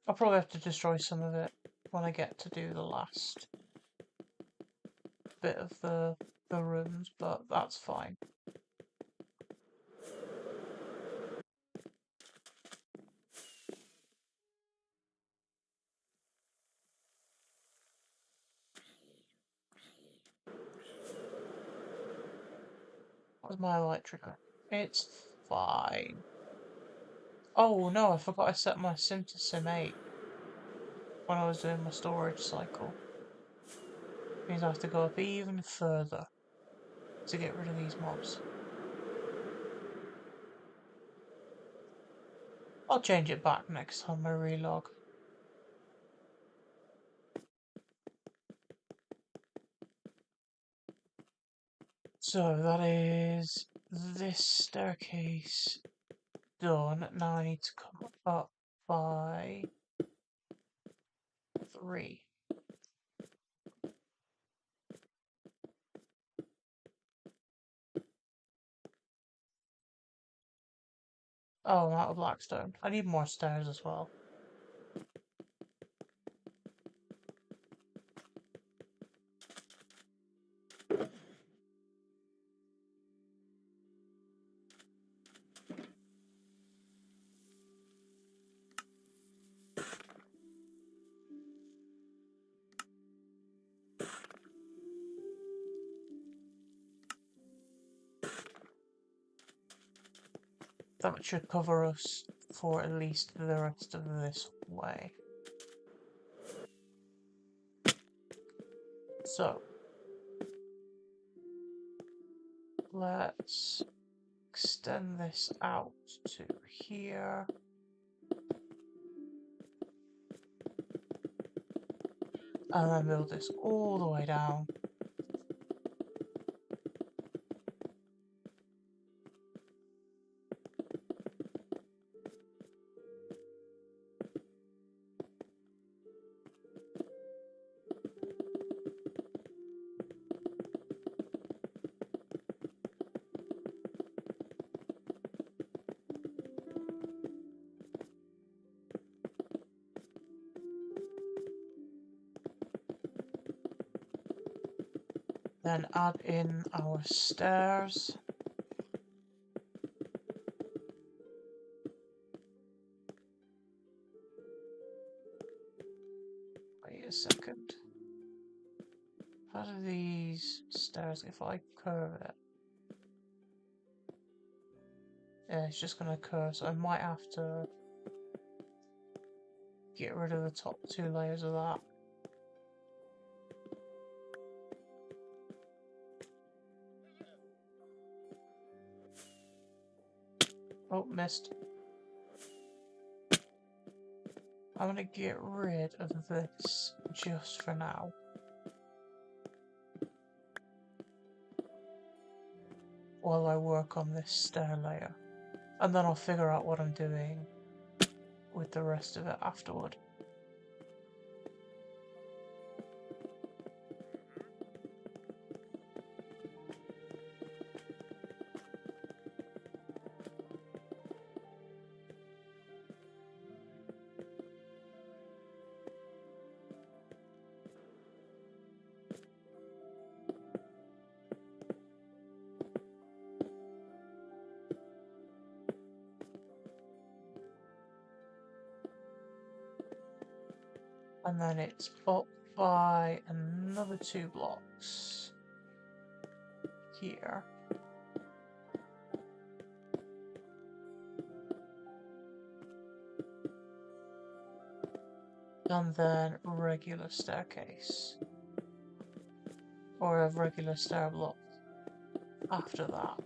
I'll probably have to destroy some of it when I get to do the last bit of the rooms, but that's fine. Where's my electric? It's fine. Oh no, I forgot I set my sim to sim 8 when I was doing my storage cycle. Means I have to go up even further to get rid of these mobs. I'll change it back next time I relog. So that is this staircase done. Now I need to come up by 3. Oh, I'm out of blackstone. I need more stairs as well. That should cover us for at least the rest of this way. So, let's extend this out to here. And then build this all the way down. Then add in our stairs. Wait a second. How do these stairs, if I curve it? Yeah, it's just gonna curve, so I might have to get rid of the top 2 layers of that. Oh, missed. I'm gonna get rid of this just for now. While I work on this stair layer. And then I'll figure out what I'm doing with the rest of it afterward. And then it's up by another 2 blocks here. And then regular staircase. Or a regular stair block after that.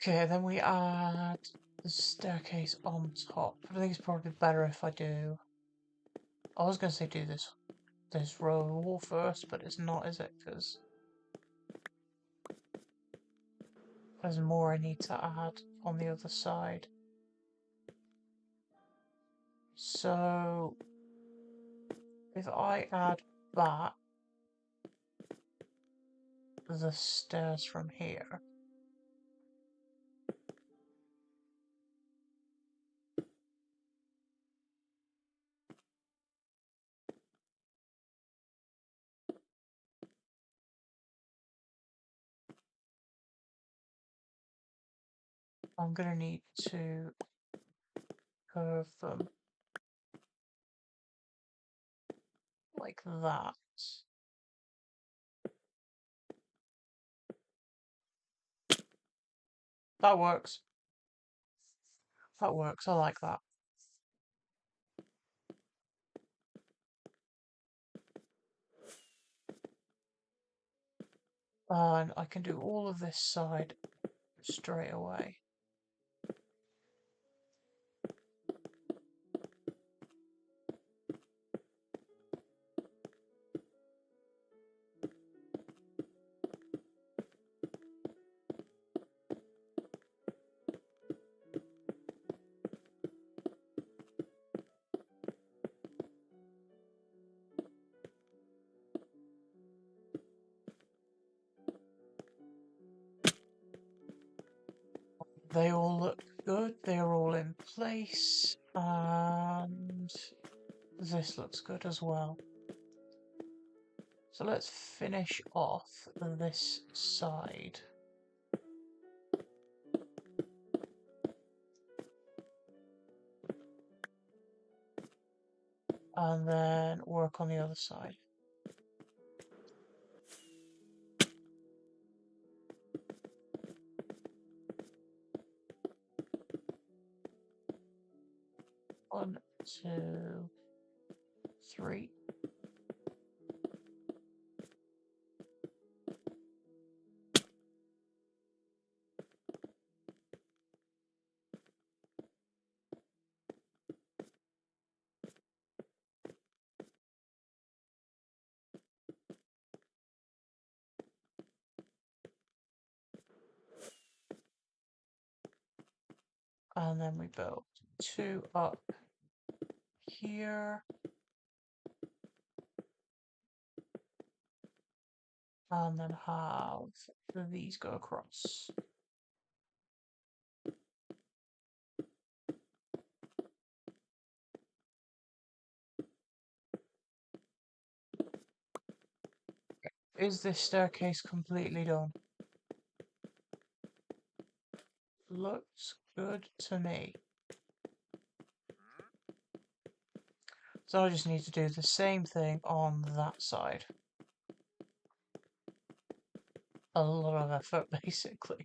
Okay, then we add the staircase on top. I think it's probably better if I do... I was going to say do this row of wall first, but it's not, is it? Because there's more I need to add on the other side. So if I add back the stairs from here, I'm gonna need to curve them like that. That works. That works. I like that. And I can do all of this side straight away. They all look good. They're all in place. And this looks good as well. So let's finish off this side. And then work on the other side. One, two, three. And then we build two up here. And then have these go across. Is this staircase completely done? Looks good to me. So I just need to do the same thing on that side. A lot of effort, basically.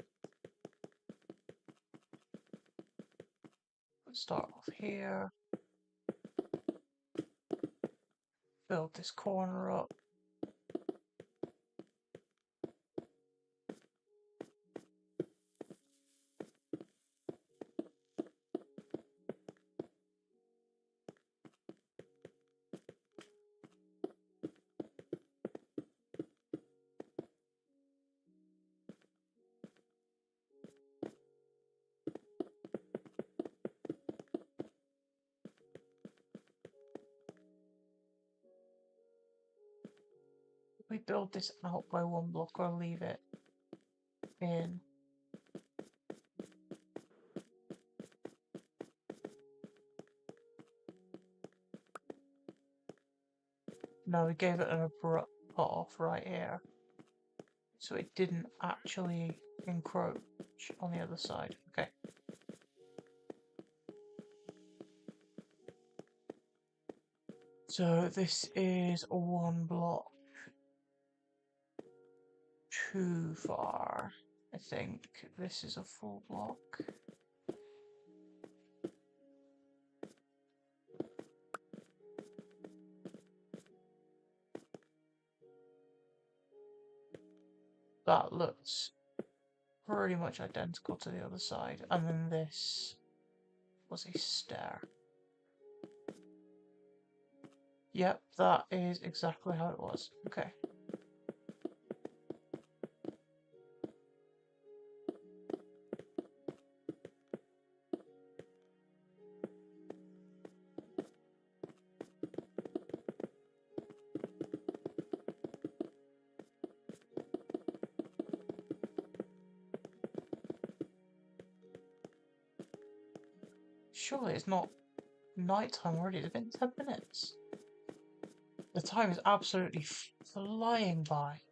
Let's start off here. Build this corner up. We build this out by one block or leave it in. No, we gave it an abrupt cut off right here. So it didn't actually encroach on the other side. Okay. So this is one block too far. I think this is a full block. That looks pretty much identical to the other side. And then this was a stair. Yep, that is exactly how it was. Okay. Surely it's not nighttime already. It's been 10 minutes. The time is absolutely flying by.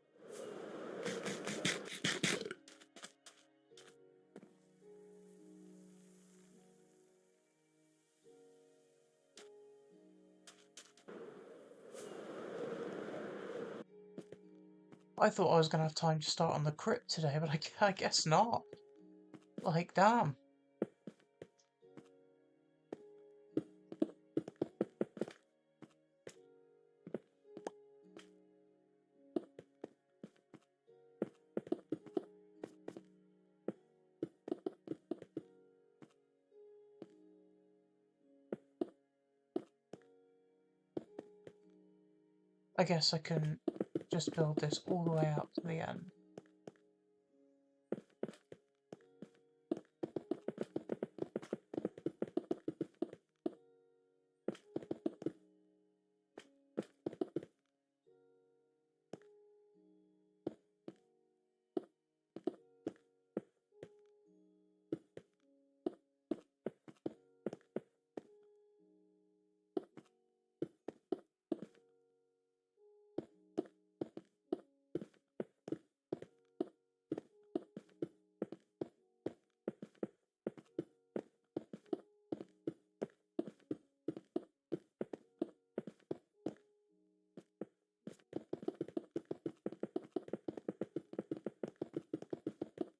I thought I was going to have time to start on the crypt today, but I guess not. Like, damn. I guess I can just build this all the way out to the end.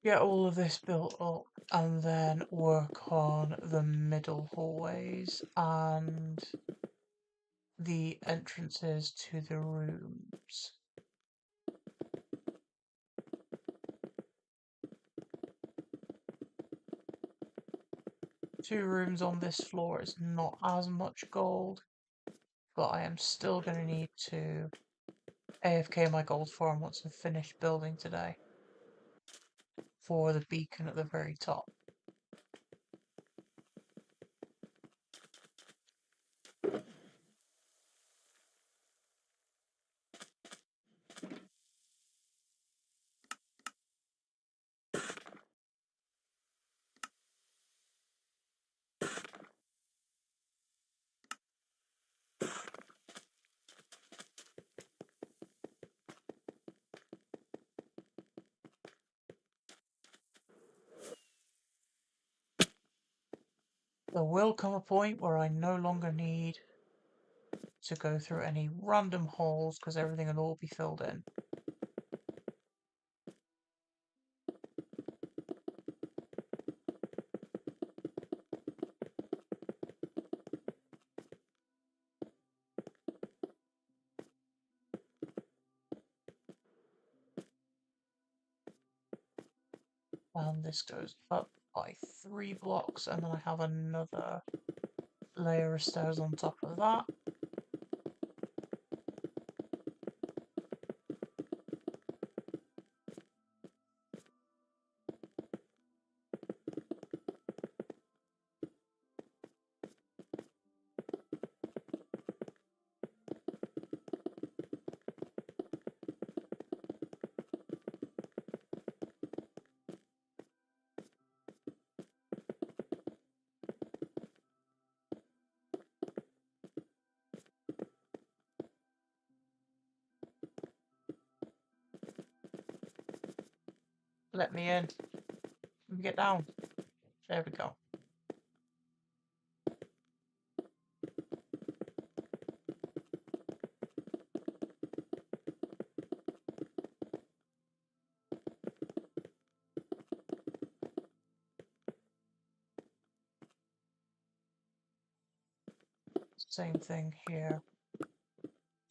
Get all of this built up and then work on the middle hallways and the entrances to the rooms. Two rooms on this floor is not as much gold, but I am still going to need to AFK my gold farm once I'm finished building today for the beacon at the very top. There will come a point where I no longer need to go through any random holes because everything will all be filled in. And this goes up by 3 blocks, and then I have another layer of stairs on top of that. Let me in. Let me get down. There we go. Same thing here.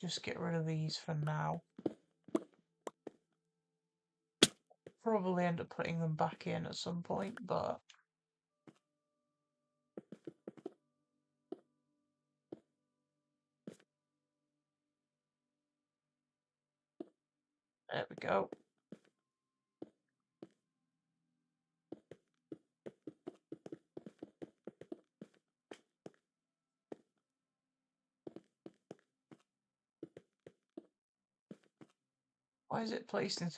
Just get rid of these for now. Probably end up putting them back in at some point, but there we go. Why is it placed in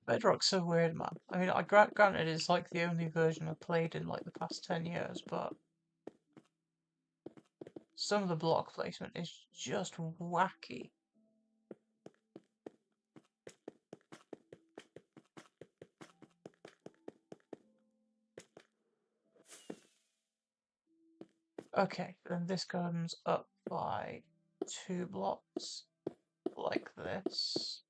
Bedrock's so weird, man. I mean, granted it's like the only version I've played in like the past 10 years, but some of the block placement is just wacky. Okay, then this comes up by 2 blocks. like this.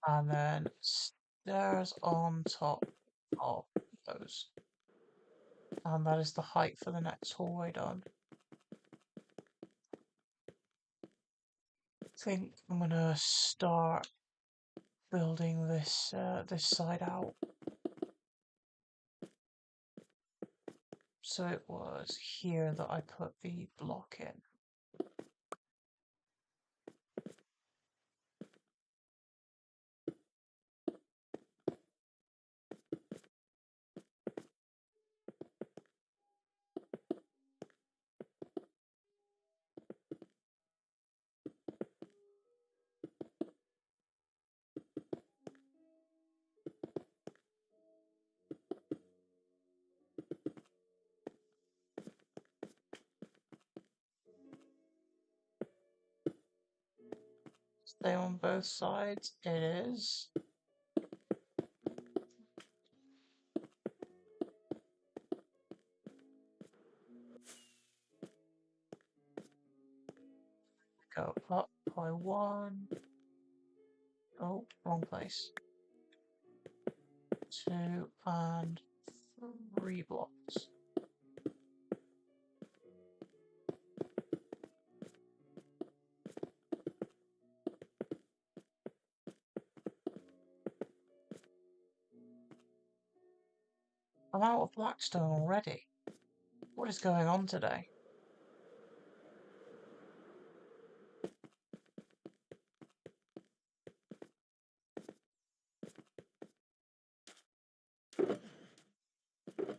And then stairs on top of those. And that is the height for the next hallway done. I think I'm gonna start building this this side out. So it was here that I put the block in. Stay on both sides. It is. Go up by 1. Oh, wrong place. 2 and 3 blocks. I'm out of blackstone already. What is going on today?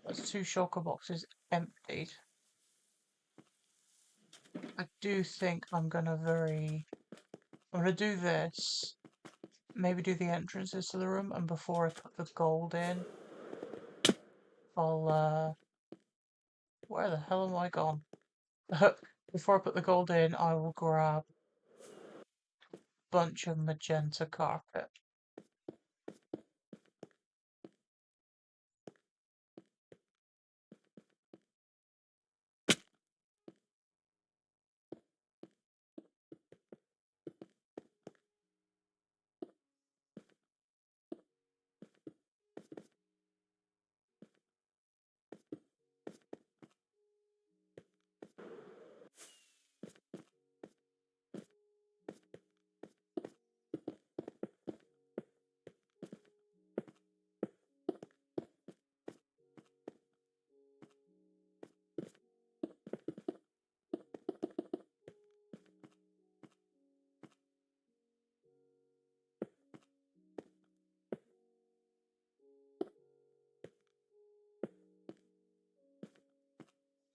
That's 2 shulker boxes emptied. I do think I'm gonna do this. Maybe do the entrances to the room, and before I put the gold in, I'll where the hell am I gone? Before I put the gold in, I will grab a bunch of magenta carpet.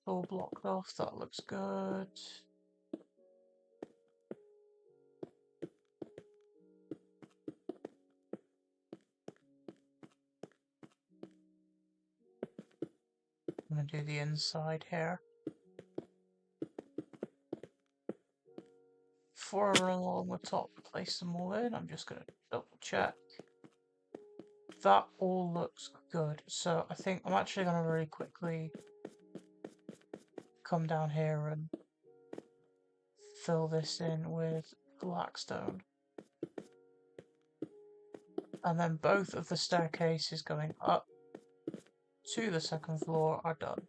All blocked off, that looks good. I'm gonna do the inside here. Before I run along the top, place them all in, I'm just gonna double check. That all looks good. So I think I'm actually gonna really quickly come down here and fill this in with blackstone. And then both of the staircases going up to the second floor are done.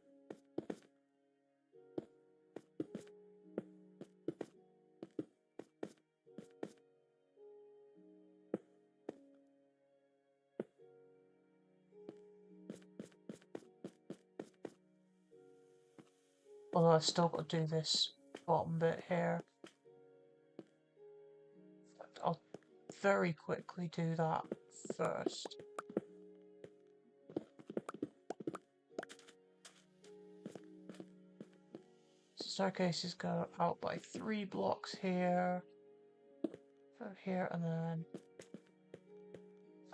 Although I've still got to do this bottom bit here. I'll very quickly do that first. staircases go out by 3 blocks here. So here, and then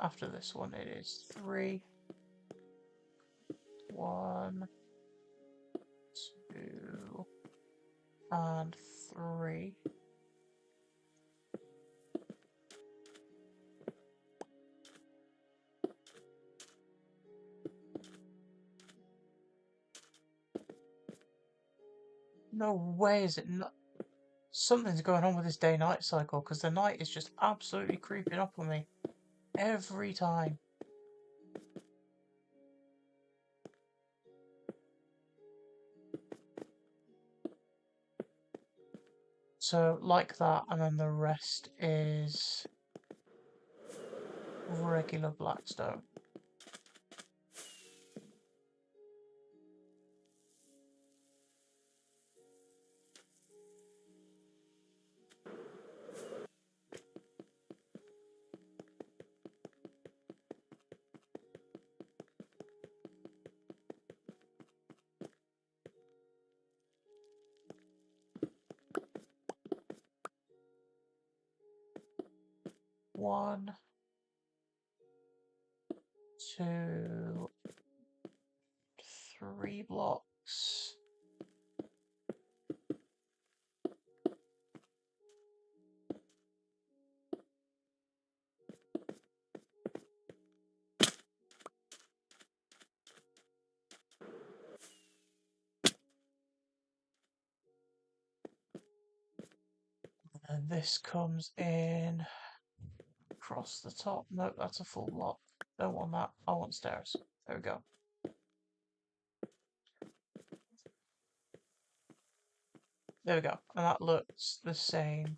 after this one it is 3. 1, 2, and 3. No way is it not. Something's going on with this day-night cycle, because the night is just absolutely creeping up on me every time. So, like that, and then the rest is regular blackstone. One, 2, 3 blocks. And this comes in across the top. Nope, that's a full block. Don't want that. I want stairs. There we go. There we go. And that looks the same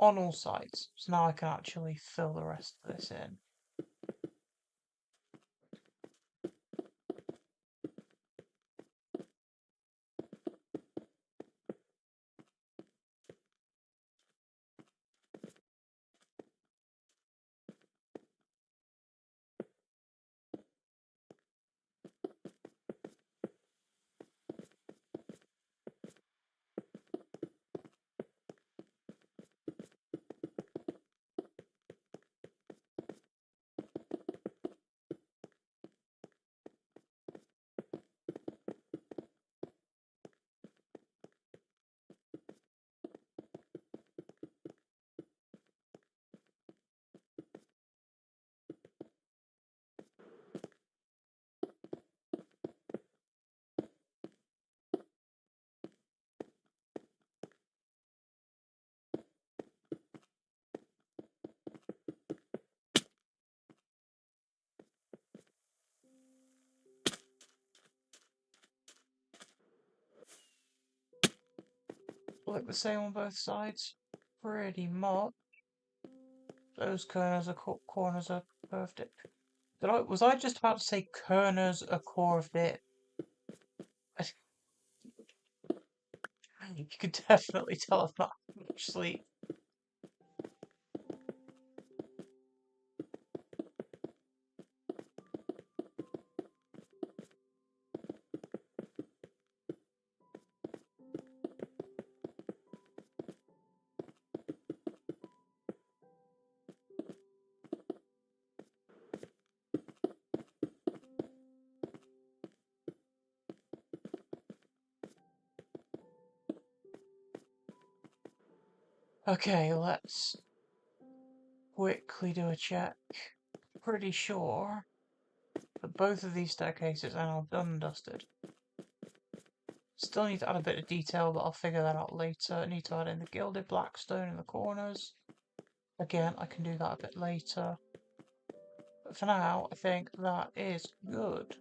on all sides. So now I can actually fill the rest of this in. Look the same on both sides. Pretty much. Those corners are perfect. Was I just about to say corners are curved it? You could definitely tell I've not had much sleep. Okay, let's quickly do a check. Pretty sure that both of these staircases are now done and dusted. Still need to add a bit of detail, but I'll figure that out later. I need to add in the gilded blackstone in the corners. Again, I can do that a bit later. But for now, I think that is good.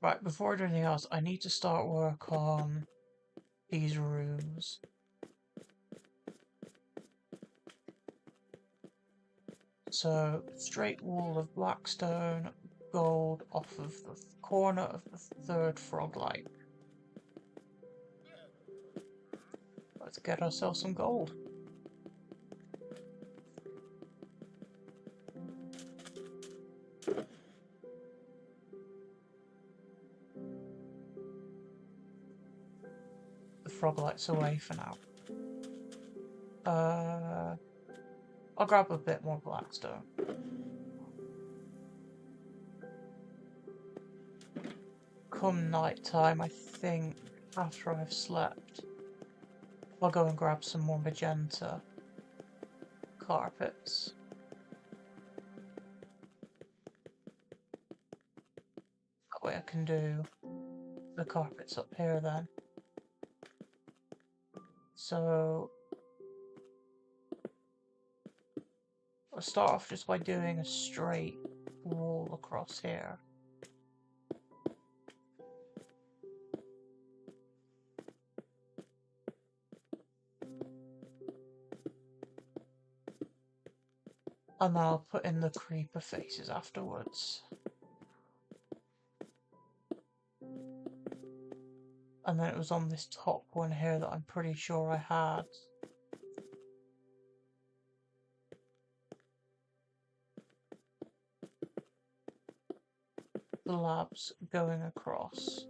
Right, before I do anything else, I need to start work on these rooms. So, straight wall of blackstone, gold off of the corner of the third frog light. let's get ourselves some gold. The frog light's away for now. I'll grab a bit more blackstone. Come night time, I think, after I've slept, I'll go and grab some more magenta carpets. That way I can do the carpets up here then. So I'll start off just by doing a straight wall across here. And then I'll put in the creeper faces afterwards. And then it was on this top one here that I'm pretty sure I had the labs going across.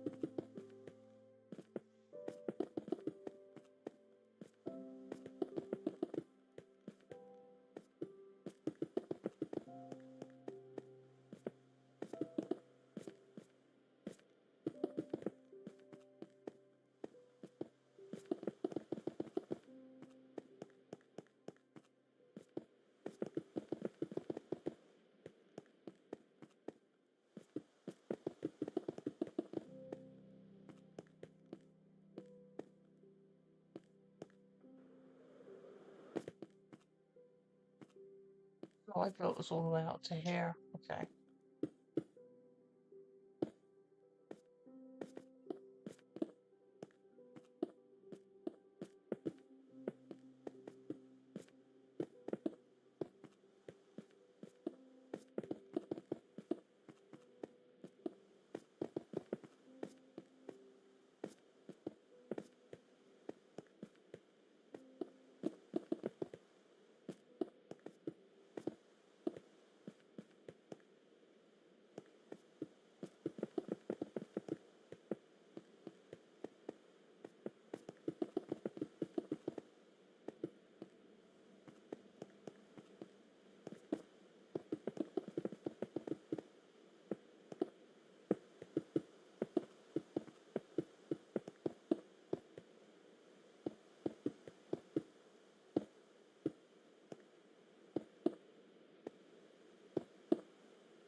Oh, I built this all the way out to here. Okay.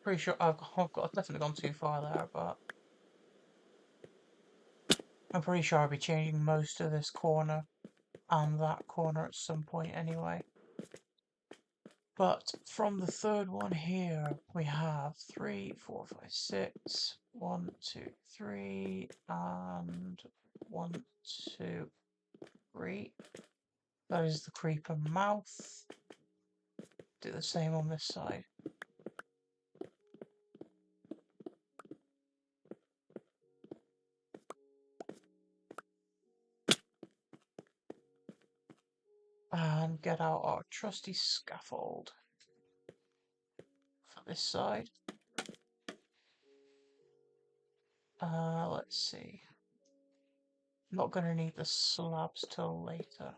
Pretty sure I've definitely gone too far there, but I'm pretty sure I'll be changing most of this corner and that corner at some point anyway. But from the third one here, we have 3, 4, 5, 6, 1, 2, 3, and 1, 2, 3. That is the creeper mouth. Do the same on this side. And get out our trusty scaffold for this side. Let's see. Not gonna need the slabs till later.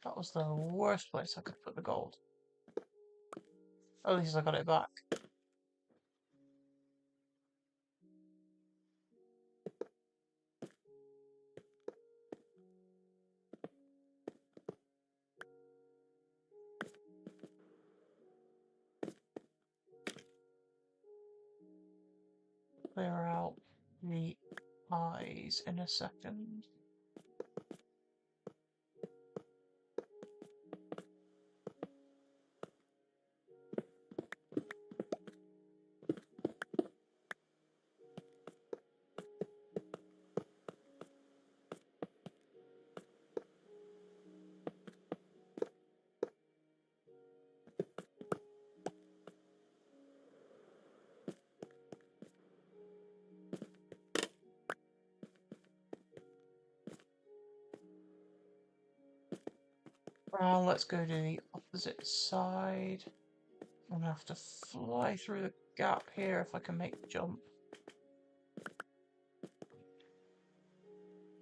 That was the worst place I could put the gold. At least I got it back. Clear out the eyes in a second. Let's go to the opposite side. I'm gonna have to fly through the gap here if I can make the jump.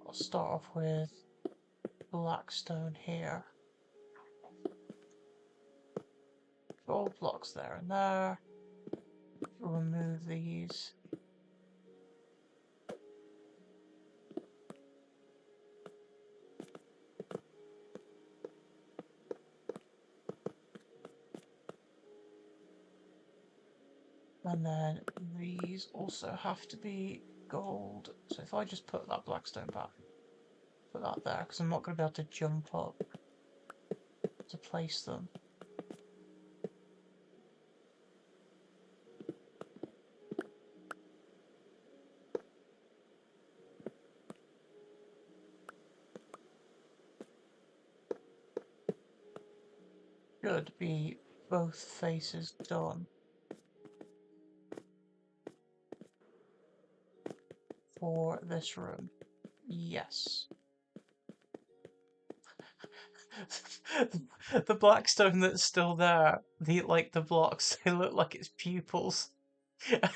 I'll start off with blackstone here. Gold blocks there and there. Remove these. And then these also have to be gold. So if I just put that blackstone back, put that there, because I'm not going to be able to jump up to place them. Should be both faces done for this room. Yes. The blackstone that's still there, the blocks, they look like it's pupils.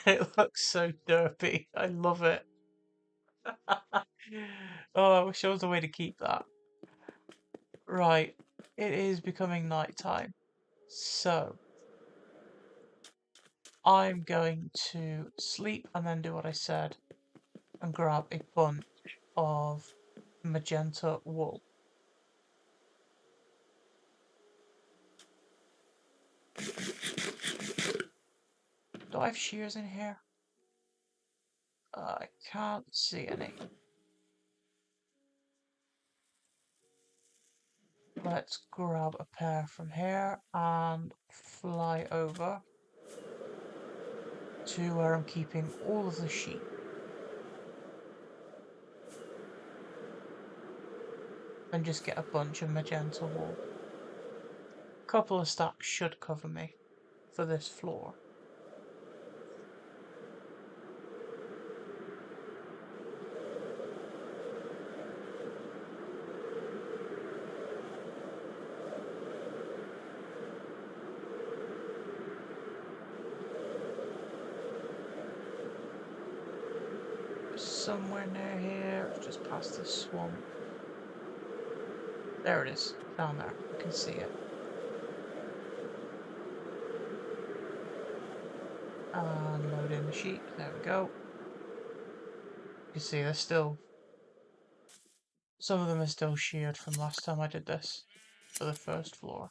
It looks so derpy. I love it. Oh, I wish there was a way to keep that. Right, it is becoming nighttime. So, I'm going to sleep and then do what I said and grab a bunch of magenta wool. Do I have shears in here? I can't see any. Let's grab a pair from here and fly over to where I'm keeping all of the sheep. And just get a bunch of magenta wool. A couple of stacks should cover me for this floor. Somewhere near here, just past this swamp. There it is, down there. I can see it. And load in the sheep. There we go. You see, there's still... Some of them are still sheared from last time I did this for the first floor.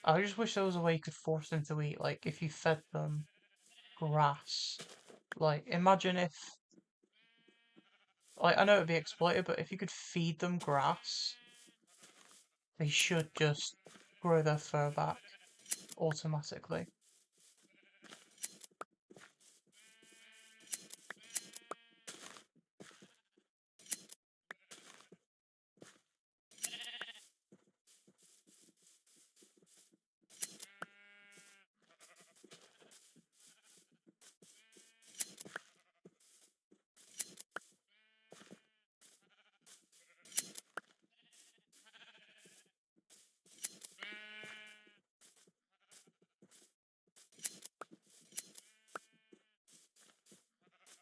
I just wish there was a way you could force them to eat, like if you fed them grass. Like, imagine if... Like, I know it would be exploited, but if you could feed them grass, they should just grow their fur back automatically.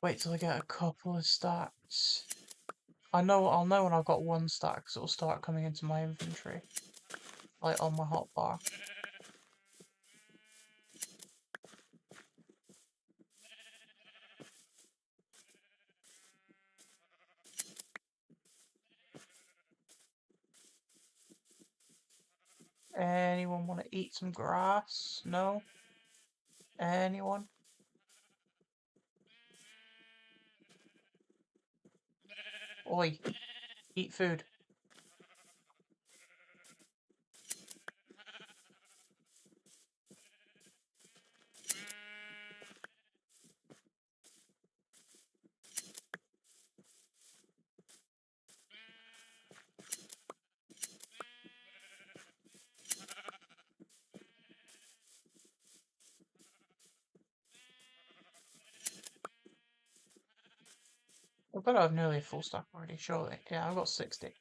Wait till I get a couple of stacks. I'll know when I've got one stack, so it'll start coming into my inventory. Like on my hotbar. Anyone want to eat some grass? No? Anyone? Oi, eat food. I've got to have nearly a full stack already, surely. Yeah, I've got 60.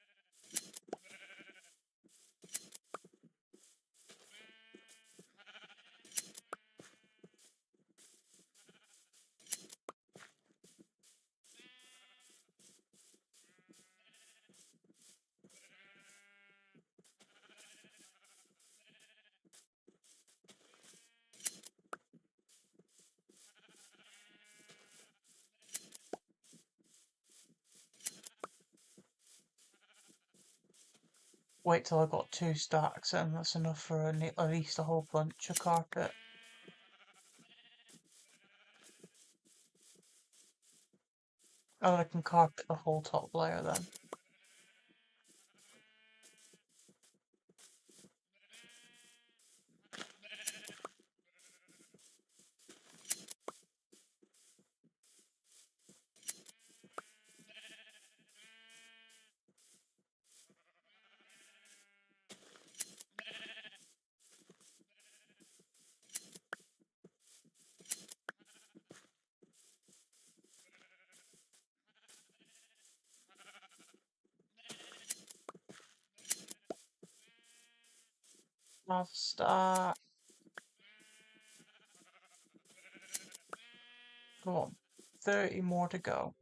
Wait till I've got 2 stacks and that's enough for at least a whole bunch of carpet. And I can carpet the whole top layer then. Half stack. Come on. 30 more to go.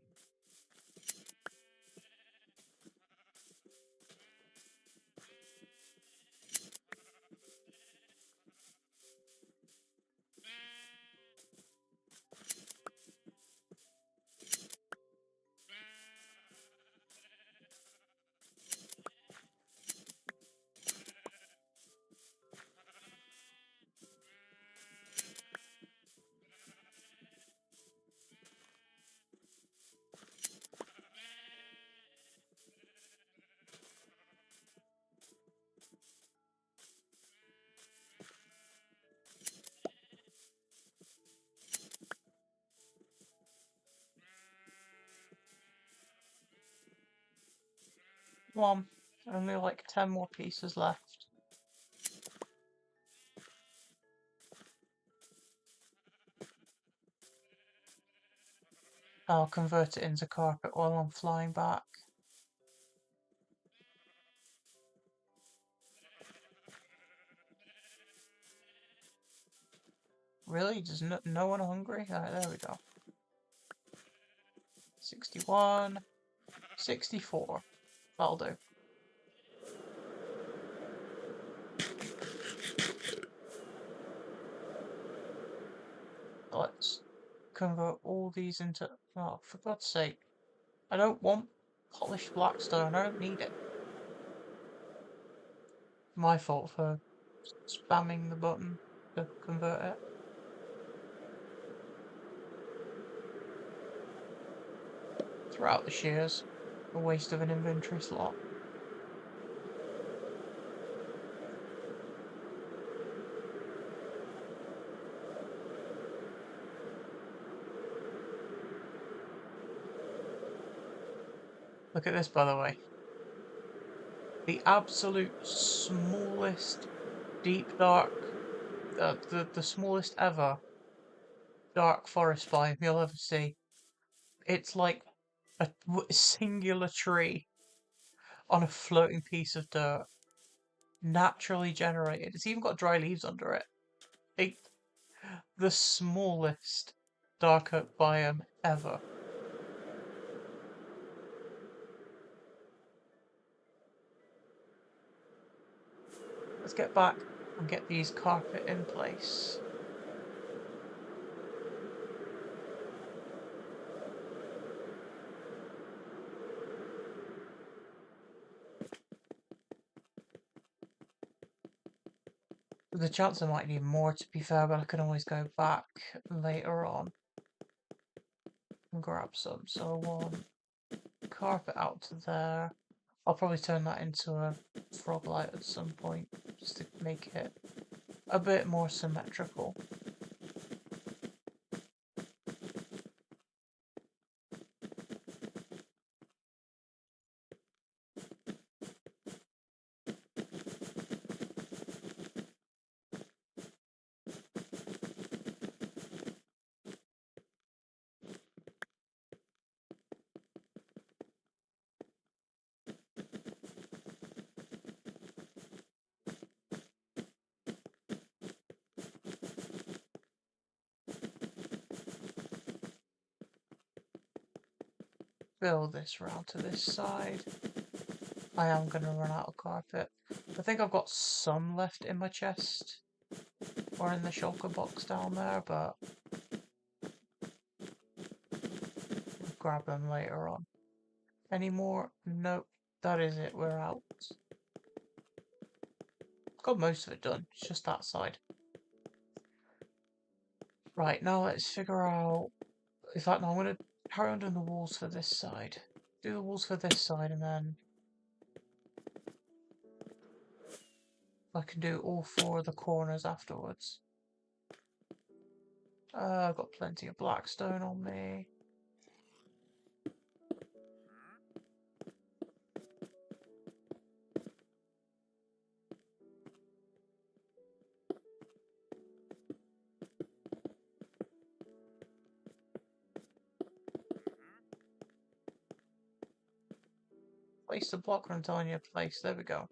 Come on. Only like 10 more pieces left. I'll convert it into carpet while I'm flying back. Really? Does no one hungry? Alright, there we go. 61. 64. That'll do. Let's convert all these into... Oh, for God's sake. I don't want polished blackstone. I don't need it. My fault for spamming the button to convert it. Throw out the shears. A waste of an inventory slot. Look at this, by the way. The absolute smallest deep dark, the smallest ever dark forest biome you'll ever see. It's like a singular tree on a floating piece of dirt. Naturally generated. It's even got dry leaves under it. The smallest dark oak biome ever. Let's get back and get these carpet in place. The chance I might need more, to be fair, but I can always go back later on and grab some. So I want carpet out to there. I'll probably turn that into a frog light at some point, just to make it a bit more symmetrical. build this round to this side. I am going to run out of carpet. I think I've got some left in my chest or in the shulker box down there, but we'll grab them later on. Any more? Nope. That is it. We're out. Got most of it done. It's just that side. Right, now let's figure out... In fact, no, I'm going to carry on doing the walls for this side. Do the walls for this side and then... I can do all 4 of the corners afterwards. I've got plenty of blackstone on me. Place the block when I'm telling you to place. There we go.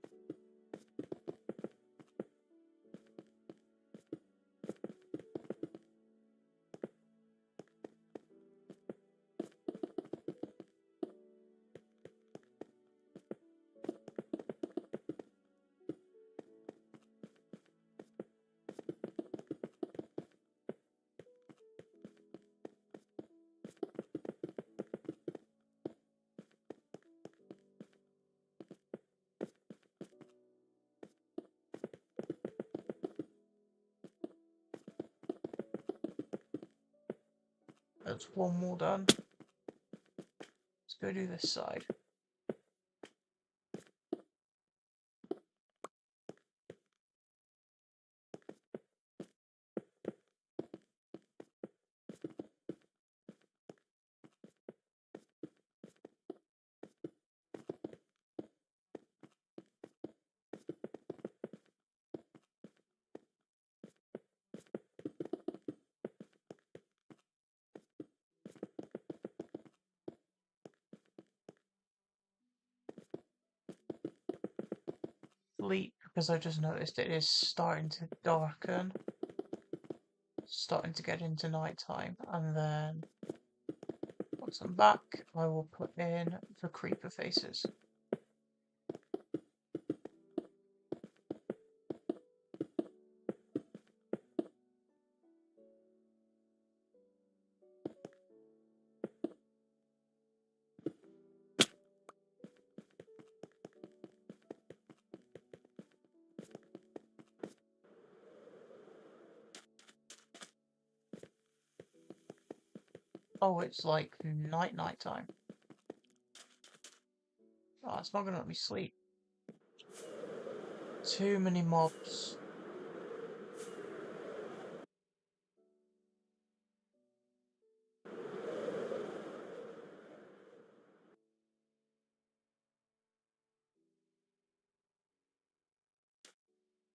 That's one more done. Let's go do this side. Sleep, because I just noticed it is starting to darken. Starting to get into night time. And then, once I'm back, I will put in the creeper faces. Oh, it's like night time. Oh, it's not gonna let me sleep. Too many mobs.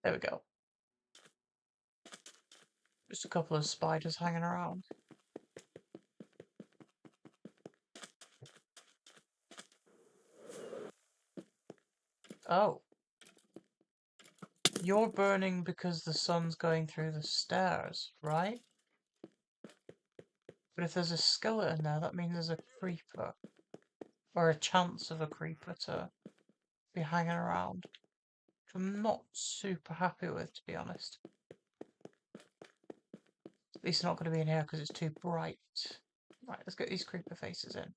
There we go. Just a couple of spiders hanging around. Oh. You're burning because the sun's going through the stairs, right? But if there's a skeleton there, that means there's a creeper. Or a chance of a creeper to be hanging around. Which I'm not super happy with, to be honest. At least not going to be in here because it's too bright. Right, let's get these creeper faces in.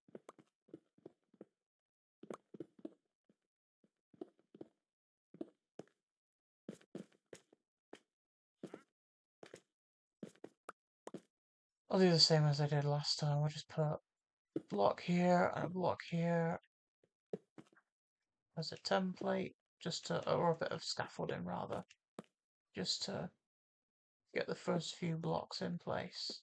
I'll do the same as I did last time. We'll just put a block here and a block here as a template, just to, or a bit of scaffolding rather, just to get the first few blocks in place.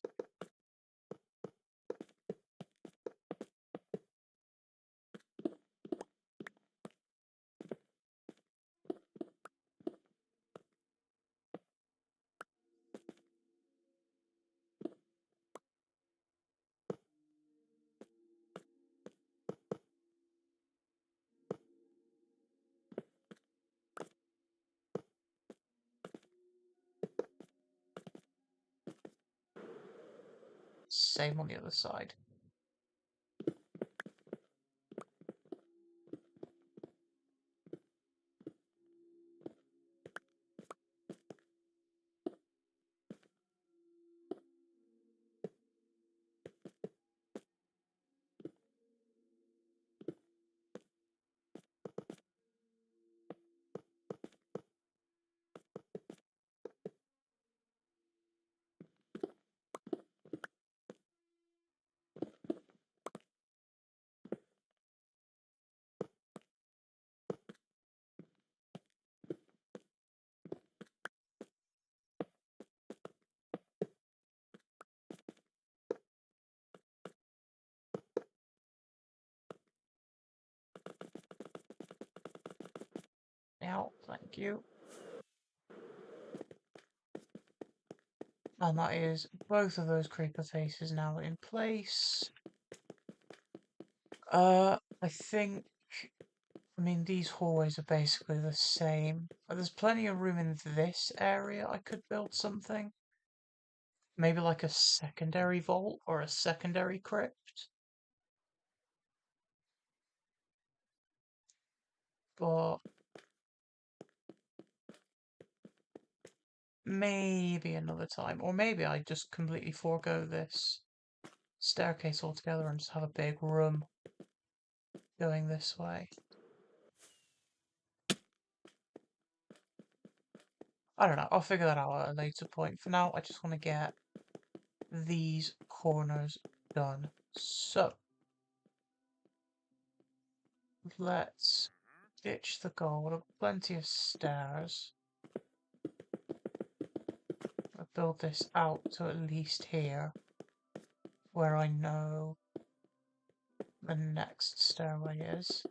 Same on the other side. now. Thank you. And that is both of those creeper faces now in place. I think, I mean, these hallways are basically the same. There's plenty of room in this area I could build something. Maybe like a secondary vault or a secondary crypt. But maybe another time. Or maybe I just completely forego this staircase altogether and just have a big room going this way. I don't know, I'll figure that out at a later point. For now, I just want to get these corners done. So, let's ditch the gold. I've plenty of stairs. I'll build this out to at least here, where I know the next stairway is.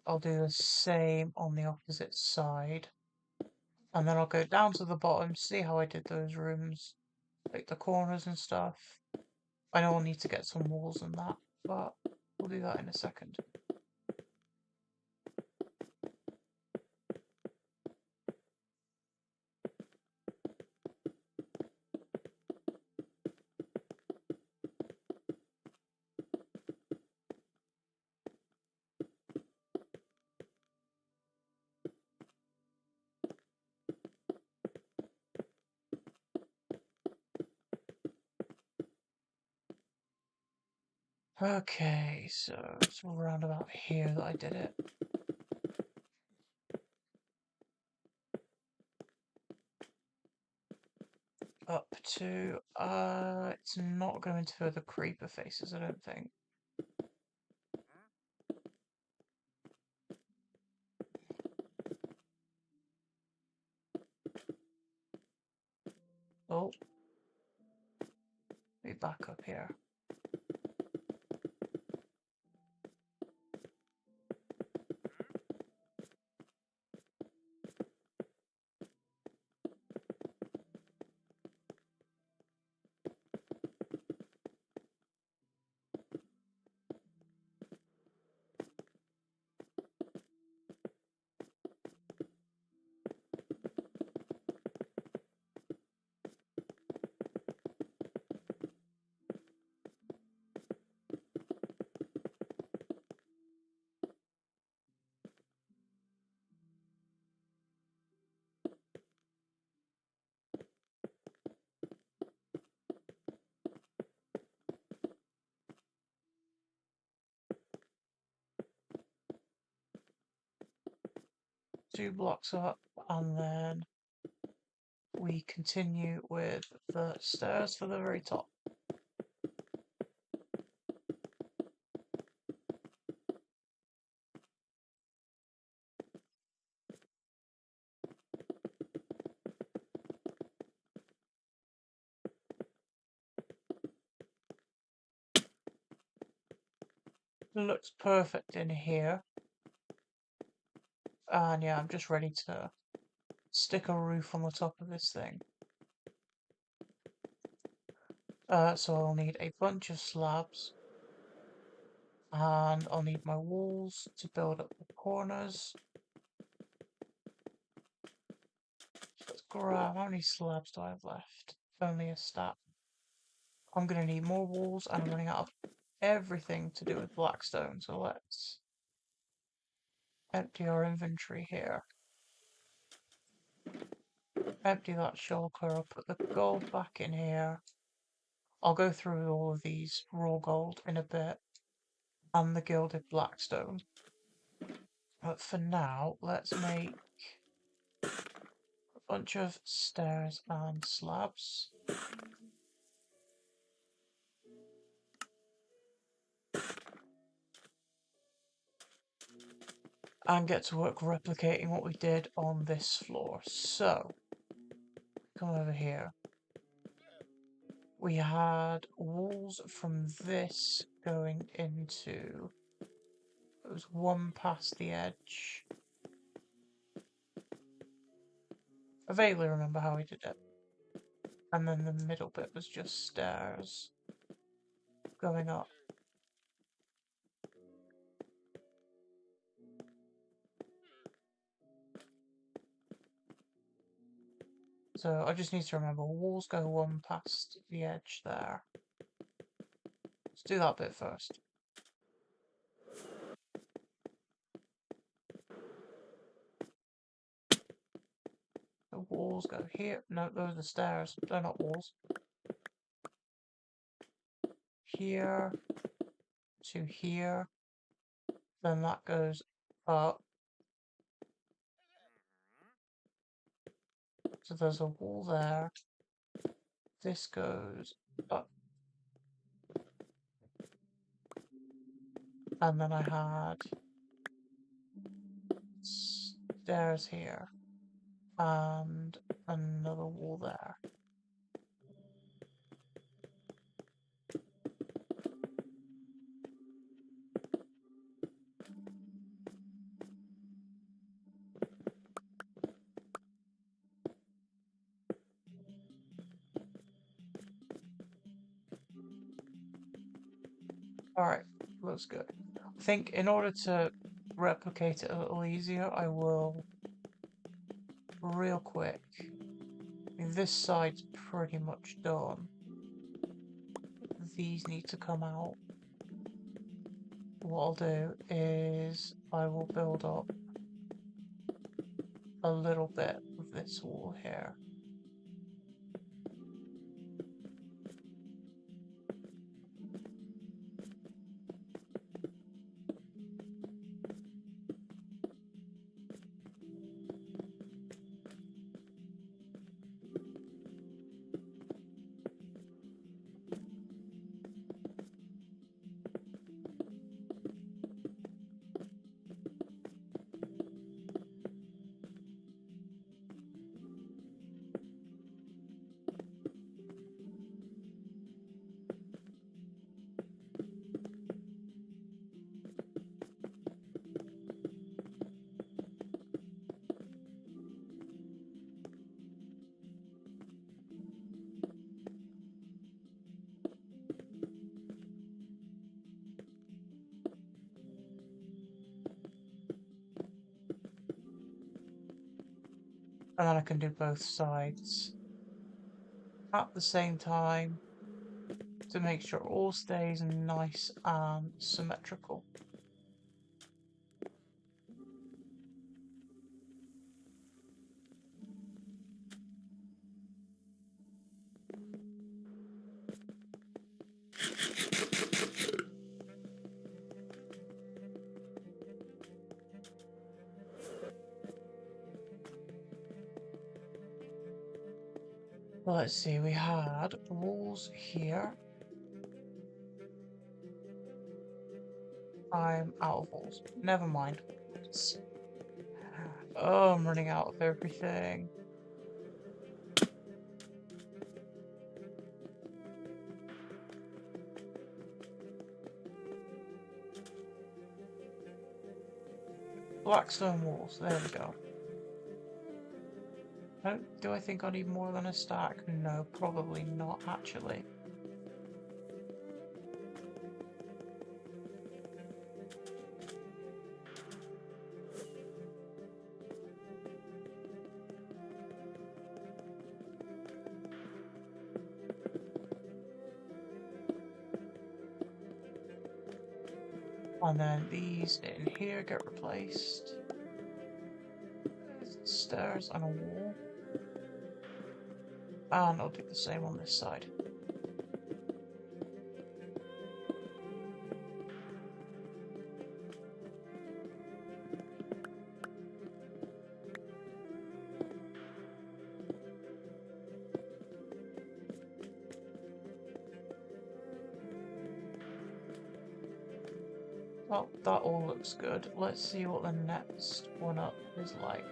I'll do the same on the opposite side. And then I'll go down to the bottom, see how I did those rooms, like the corners and stuff. I know I'll need to get some walls and that, but we'll do that in a second. Okay, so it's around about here that I did it. Up to, it's not going to further creeper faces, I don't think. Oh. Be back up here. Two blocks up, and then we continue with the stairs for the very top. Looks perfect in here. And yeah, I'm just ready to stick a roof on the top of this thing. So I'll need a bunch of slabs. And I'll need my walls to build up the corners. Let's grab, how many slabs do I have left? Only a stack. I'm going to need more walls, and I'm running out of everything to do with blackstone, so let's empty our inventory here. Empty that shulker, I'll put the gold back in here. I'll go through all of these raw gold in a bit, and the gilded blackstone. But for now, let's make a bunch of stairs and slabs. And get to work replicating what we did on this floor. So, come over here. We had walls from this going into... It was one past the edge. I vaguely remember how we did it. And then the middle bit was just stairs going up. So I just need to remember, walls go one past the edge there. Let's do that bit first. The walls go here. No, those are the stairs. They're not walls. Here to here. Then that goes up. So there's a wall there. This goes up. And then I had stairs here. And another wall there. Alright, looks good. I think in order to replicate it a little easier, I will real quick. I mean, this side's pretty much done. These need to come out. What I'll do is I will build up a little bit of this wall here. And then I can do both sides at the same time to make sure it all stays nice and symmetrical. Well, let's see, we had walls here. I'm out of walls. Never mind. Oh, I'm running out of everything. Blackstone walls, there we go. Oh, do I think I need more than a stack? No, probably not actually. And then these in here get replaced. Stairs and a wall. And I'll do the same on this side. that all looks good. Let's see what the next one up is like.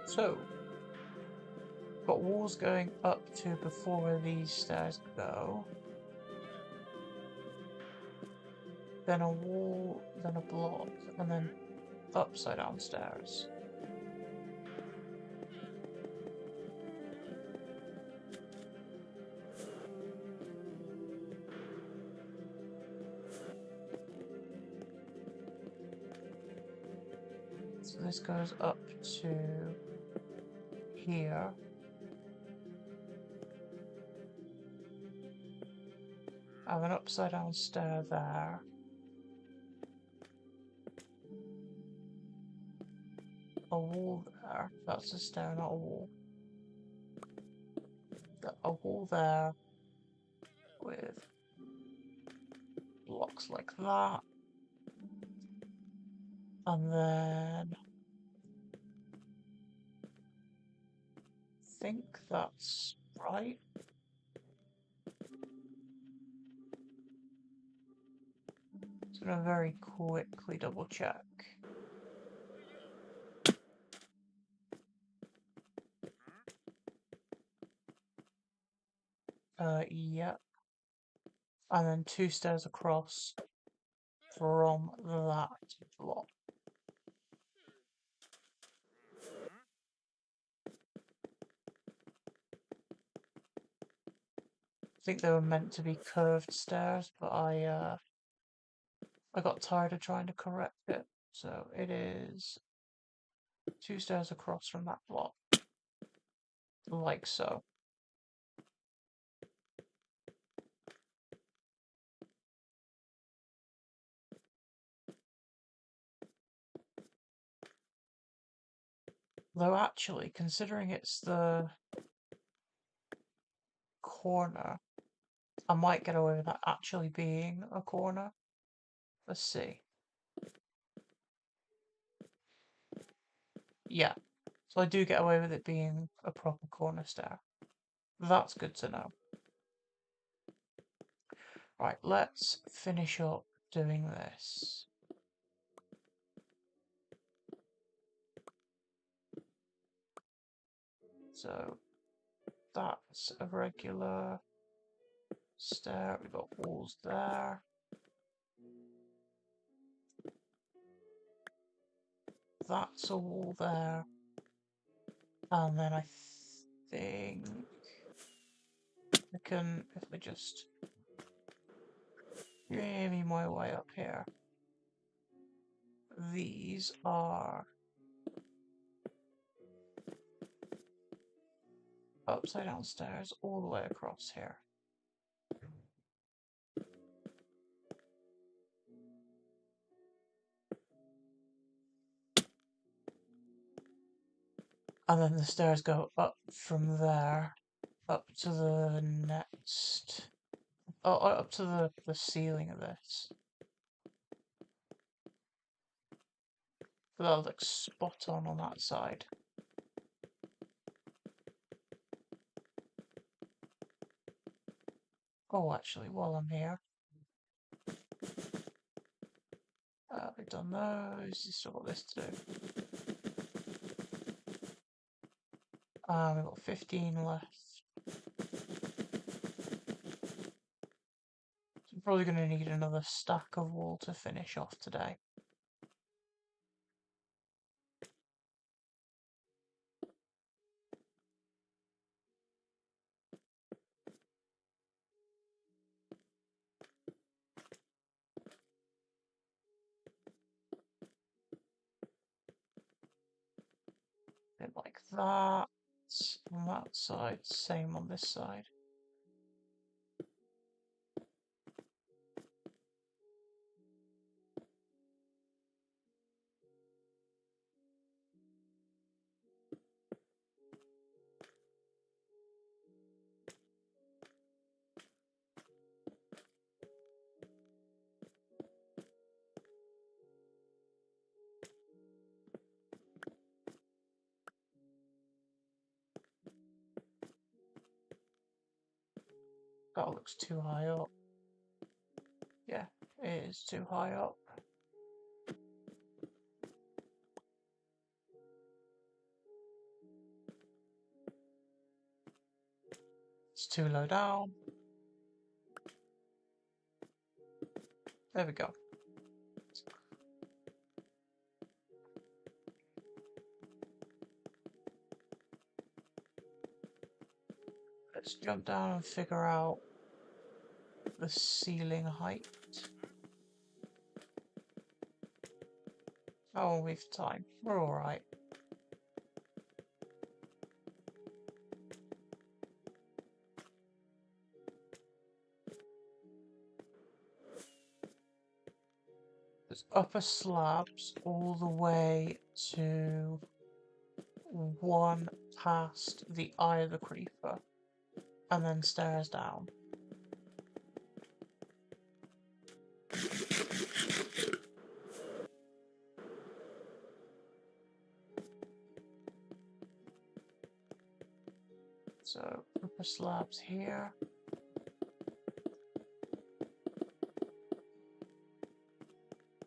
So, got walls going up to before where these stairs go. Then a wall, then a block, and then upside down stairs. So this goes up to here. I have an upside down stair there. A wall there. That's a stair, not a wall. A wall there with blocks like that. And then I think that's right. Just gonna very quickly double check. Yep. And then 2 stairs across from that block. I think they were meant to be curved stairs, but I got tired of trying to correct it. So it is 2 stairs across from that block. Like so. Though actually, considering it's the corner, I might get away with that actually being a corner. Let's see. Yeah, so I do get away with it being a proper corner stair. That's good to know. Right, let's finish up doing this. So that's a regular stair. We've got walls there. That's a wall there. And then I think I can, if I just jimmy my way up here. These are upside down stairs all the way across here. And then the stairs go up from there, up to the next, up to the ceiling of this. So that'll look spot on that side. Oh, actually, while I'm here, we've done those. You've still got this to do. We've got 15 left. So I'm probably going to need another stack of wool to finish off today. Bit like that. On that side, same on this side. That looks too high up. Yeah, it is too high up. It's too low down. There we go. Let's jump down and figure out the ceiling height. Oh, we've time. We're alright. There's upper slabs all the way to one past the eye of the creeper, and then stairs down. So, upper slabs here.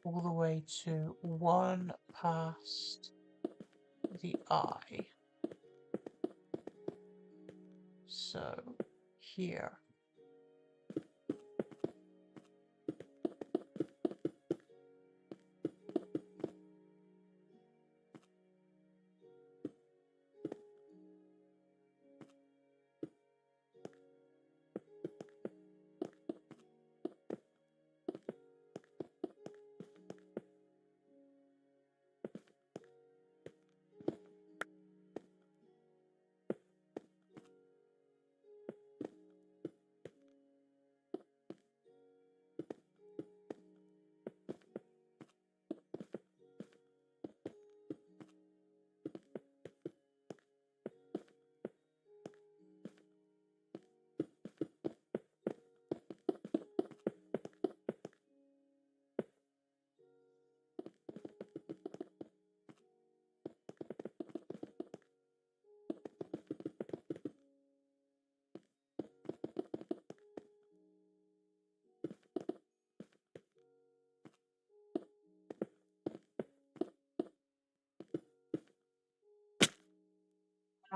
All the way to one past the eye. So, here.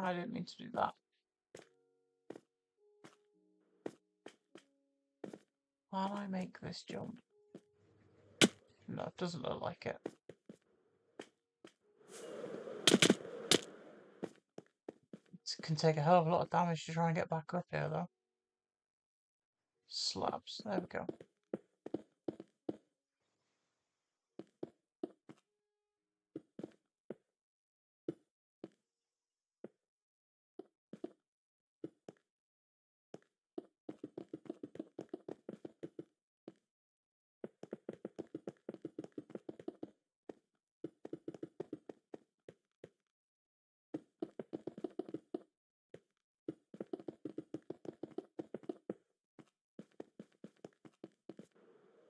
I didn't mean to do that. Can I make this jump? No, it doesn't look like it. It can take a hell of a lot of damage to try and get back up here, though. Slabs. There we go.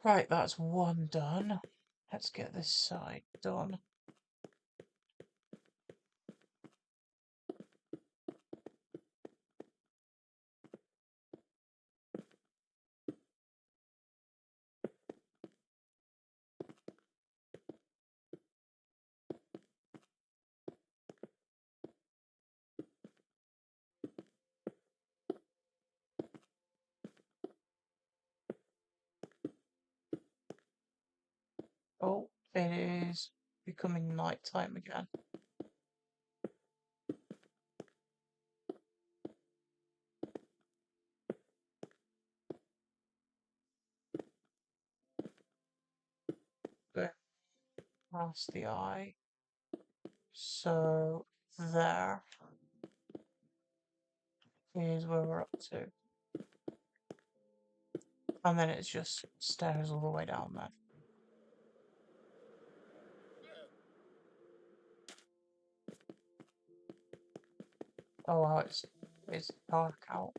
Right, that's one done. Let's get this side done. Oh, it is becoming night time again. Go past the eye. So there is where we're up to. And then it's just stairs all the way down there. Oh wow, it's dark out.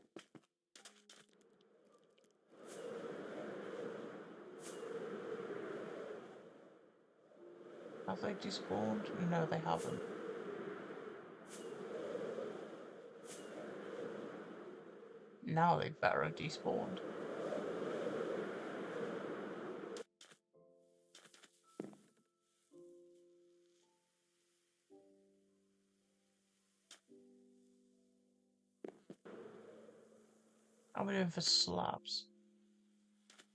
Have they despawned? No, they haven't. Now they better have despawned. How are we doing for slabs?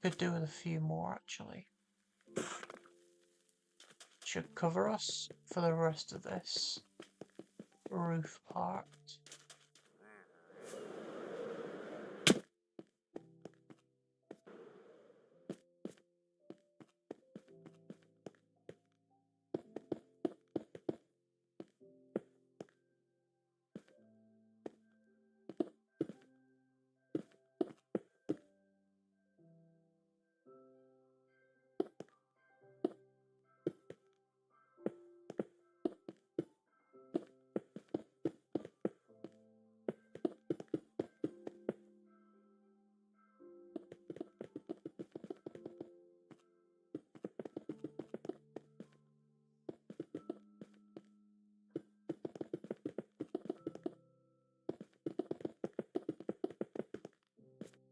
Could do with a few more actually. Should cover us for the rest of this roof part.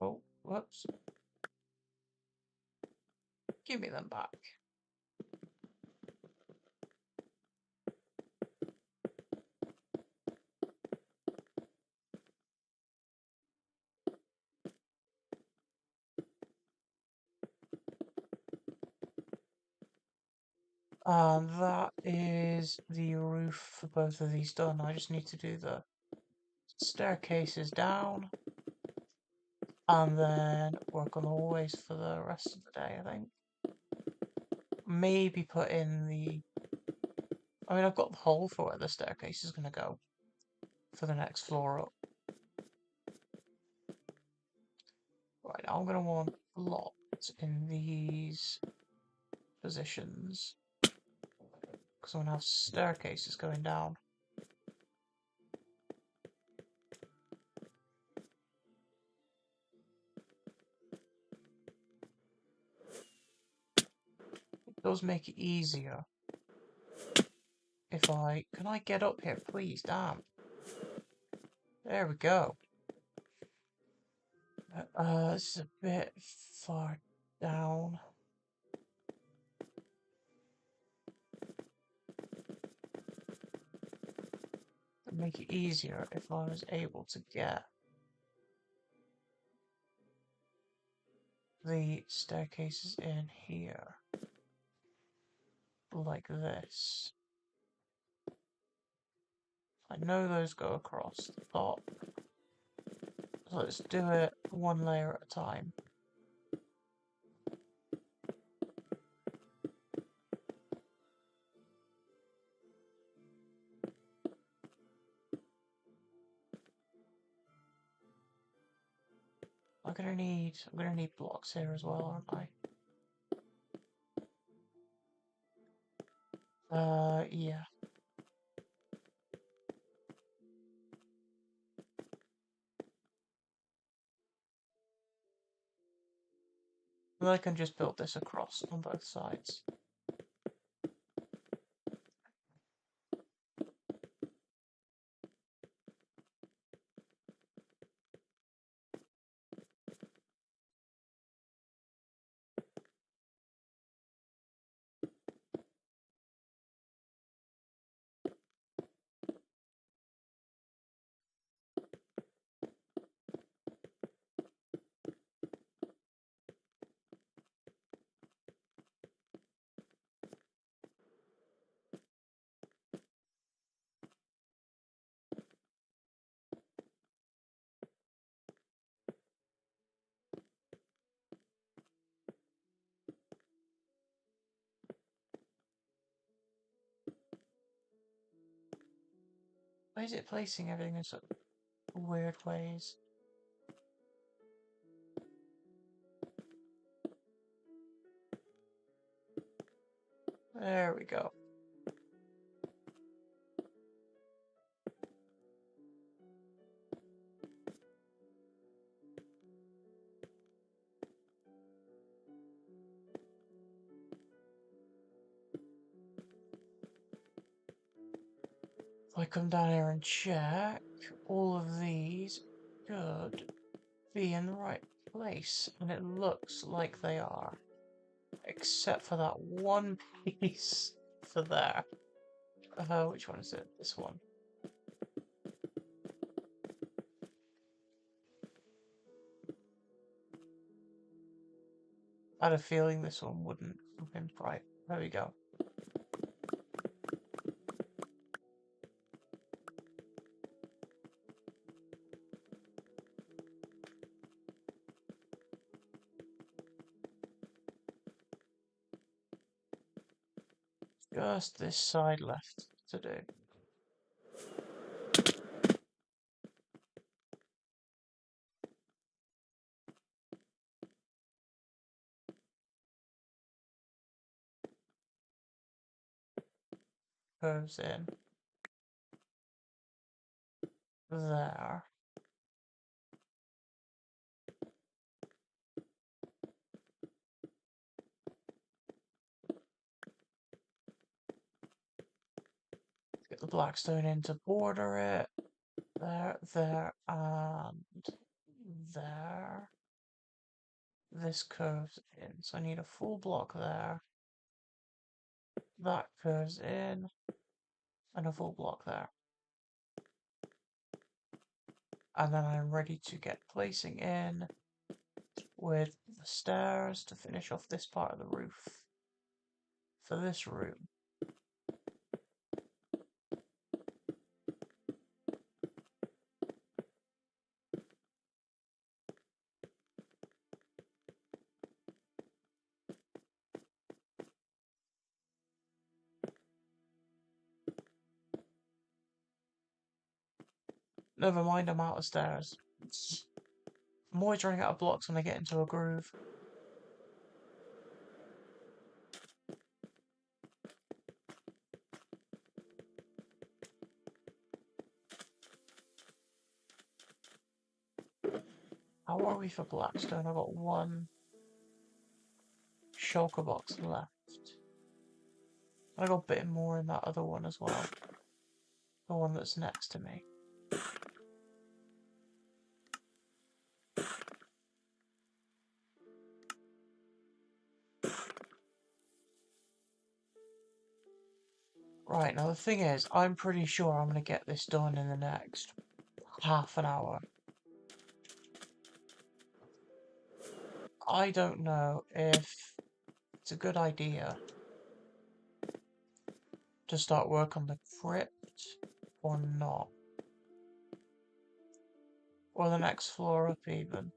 Oh, whoops. Give me them back. That is the roof for both of these done. I just need to do the staircases down and then work on the hallways for the rest of the day, I think. Maybe put in the... I mean, I've got the hole for where the staircase is going to go for the next floor up. Right, I'm going to want blocks in these positions because I'm going to have staircases going down. It does make it easier if I... Can I get up here, please? Damn. There we go. This is a bit far down. It'd make it easier if I was able to get the staircases in here. Like this. I know those go across the top. So let's do it one layer at a time. I'm gonna need blocks here as well, aren't I? Yeah. Then I can just build this across on both sides. Why is it placing everything in such weird ways? There we go. If I come down here and check, all of these, good. be in the right place, and it looks like they are. Except for that one piece for there. Which one is it? This one. I had a feeling this one wouldn't have been right. There we go. Just this side left to do. Goes in. There. Get the blackstone in to border it. There, and there. This curves in, so I need a full block there. That curves in, and a full block there. And then I'm ready to get placing in with the stairs to finish off this part of the roof for this room. Never mind, I'm out of stairs. I'm always running out of blocks when I get into a groove. How are we for blackstone? I've got one shulker box left. I got a bit more in that other one as well. The one that's next to me. Right, now the thing is, I'm pretty sure I'm going to get this done in the next half an hour. I don't know if it's a good idea to start work on the crypt or not. Or the next floor up even.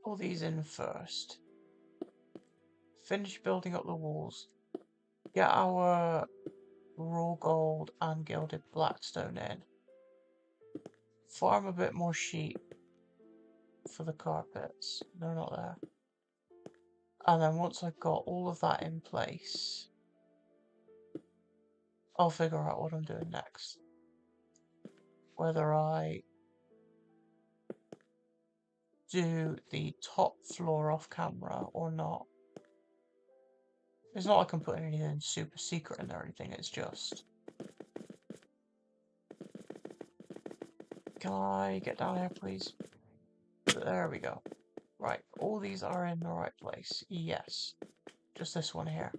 Pull these in first. Finish building up the walls. Get our raw gold and gilded blackstone in. Farm a bit more sheep for the carpets. No, not there. And then once I've got all of that in place, I'll figure out what I'm doing next. Whether I do the top floor off camera or not. It's not like I'm putting anything super secret in there or anything, it's just... Can I get down here, please? There we go. Right, all these are in the right place. Yes. Just this one here.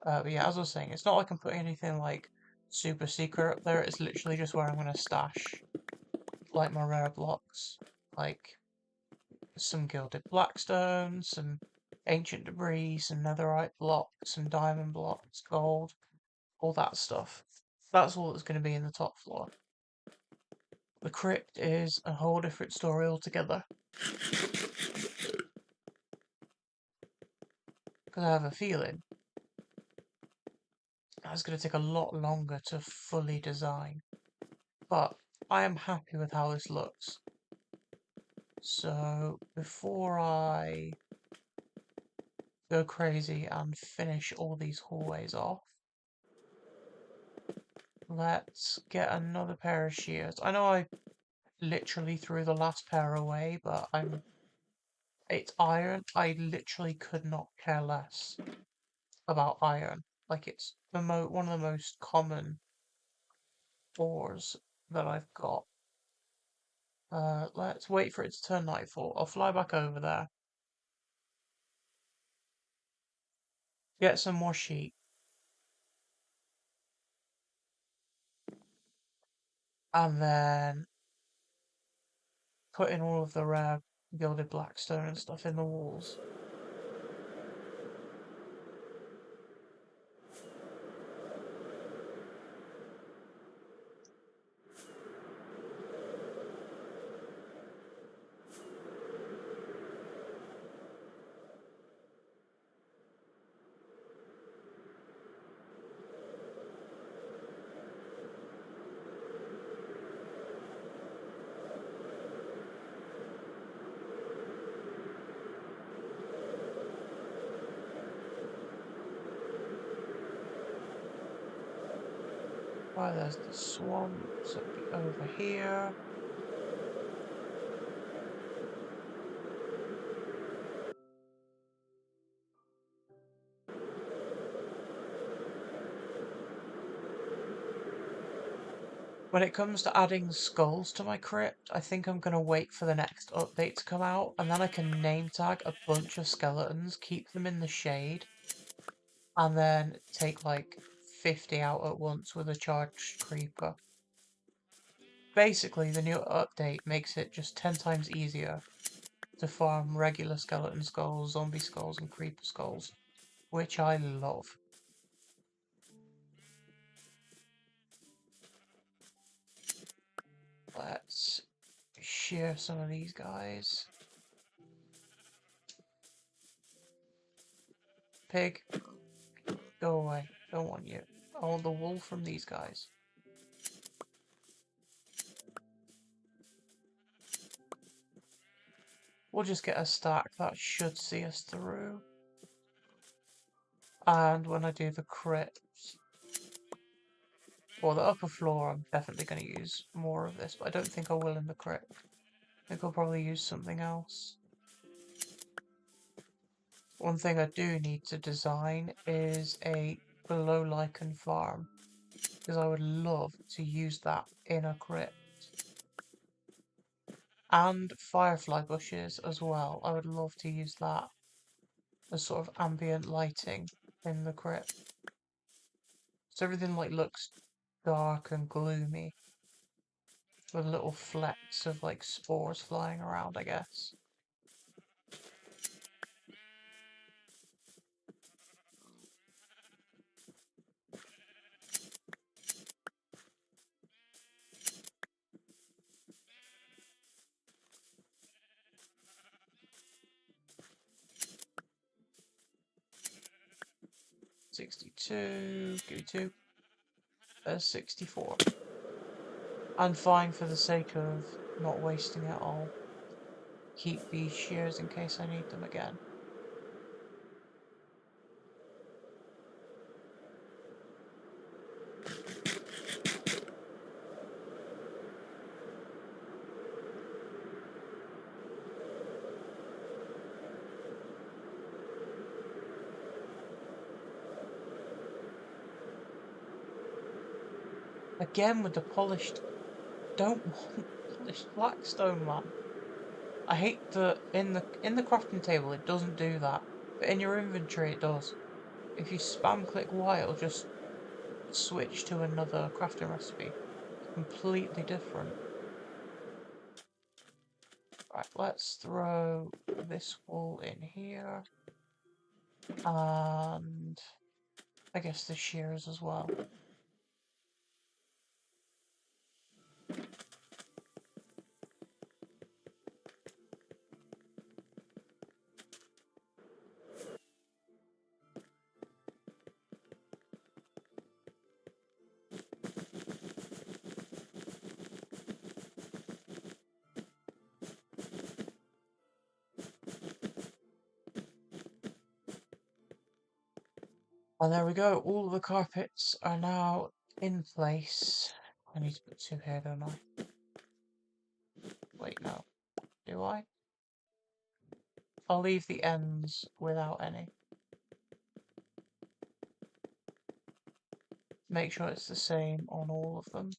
But yeah, as I was saying, it's not like I'm putting anything like super secret up there. It's literally just where I'm going to stash like my rare blocks. Like some gilded blackstone, some ancient debris, some netherite blocks, some diamond blocks, gold, all that stuff. That's all that's going to be in the top floor. The crypt is a whole different story altogether. Because I have a feeling that's going to take a lot longer to fully design. But I am happy with how this looks. So before I go crazy and finish all these hallways off, let's get another pair of shears. I know I literally threw the last pair away, but it's iron. I literally could not care less about iron. Like, it's one of the most common ores that I've got. Let's wait for it to turn nightfall. I'll fly back over there. Get some more sheep. And then put in all of the rare gilded blackstone and stuff in the walls. Right, there's the swamp, so it'll be over here. When it comes to adding skulls to my crypt, I think I'm going to wait for the next update to come out, and then I can name tag a bunch of skeletons, keep them in the shade, and then take like 50 out at once with a charged creeper. Basically, the new update makes it just 10 times easier to farm regular skeleton skulls, zombie skulls, and creeper skulls, which I love. Let's shear some of these guys. Pig, go away. Don't want you. I want the wool from these guys. We'll just get a stack that should see us through. And when I do the crypts, or the upper floor, I'm definitely going to use more of this, but I don't think I will in the crypt. I think I'll probably use something else. One thing I do need to design is a below lichen farm, because I would love to use that in a crypt. And firefly bushes as well. I would love to use that as sort of ambient lighting in the crypt. So everything like looks dark and gloomy, with little flecks of like spores flying around, I guess. $62, give me two. There's 64. And fine for the sake of not wasting it, I'll keep these shears in case I need them again. Again with the polished... Don't want polished blackstone, man. I hate that in the crafting table it doesn't do that, but in your inventory it does. If you spam click Y, it'll just switch to another crafting recipe. Completely different. Right, let's throw this wool in here. And I guess the shears as well. And there we go, all of the carpets are now in place. I need to put 2 here, don't I? Wait, no. Do I? I'll leave the ends without any. Make sure it's the same on all of them.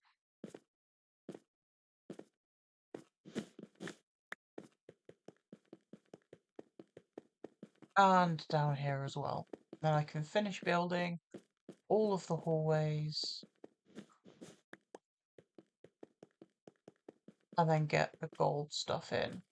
And down here as well. Then I can finish building all of the hallways. And then get the gold stuff in.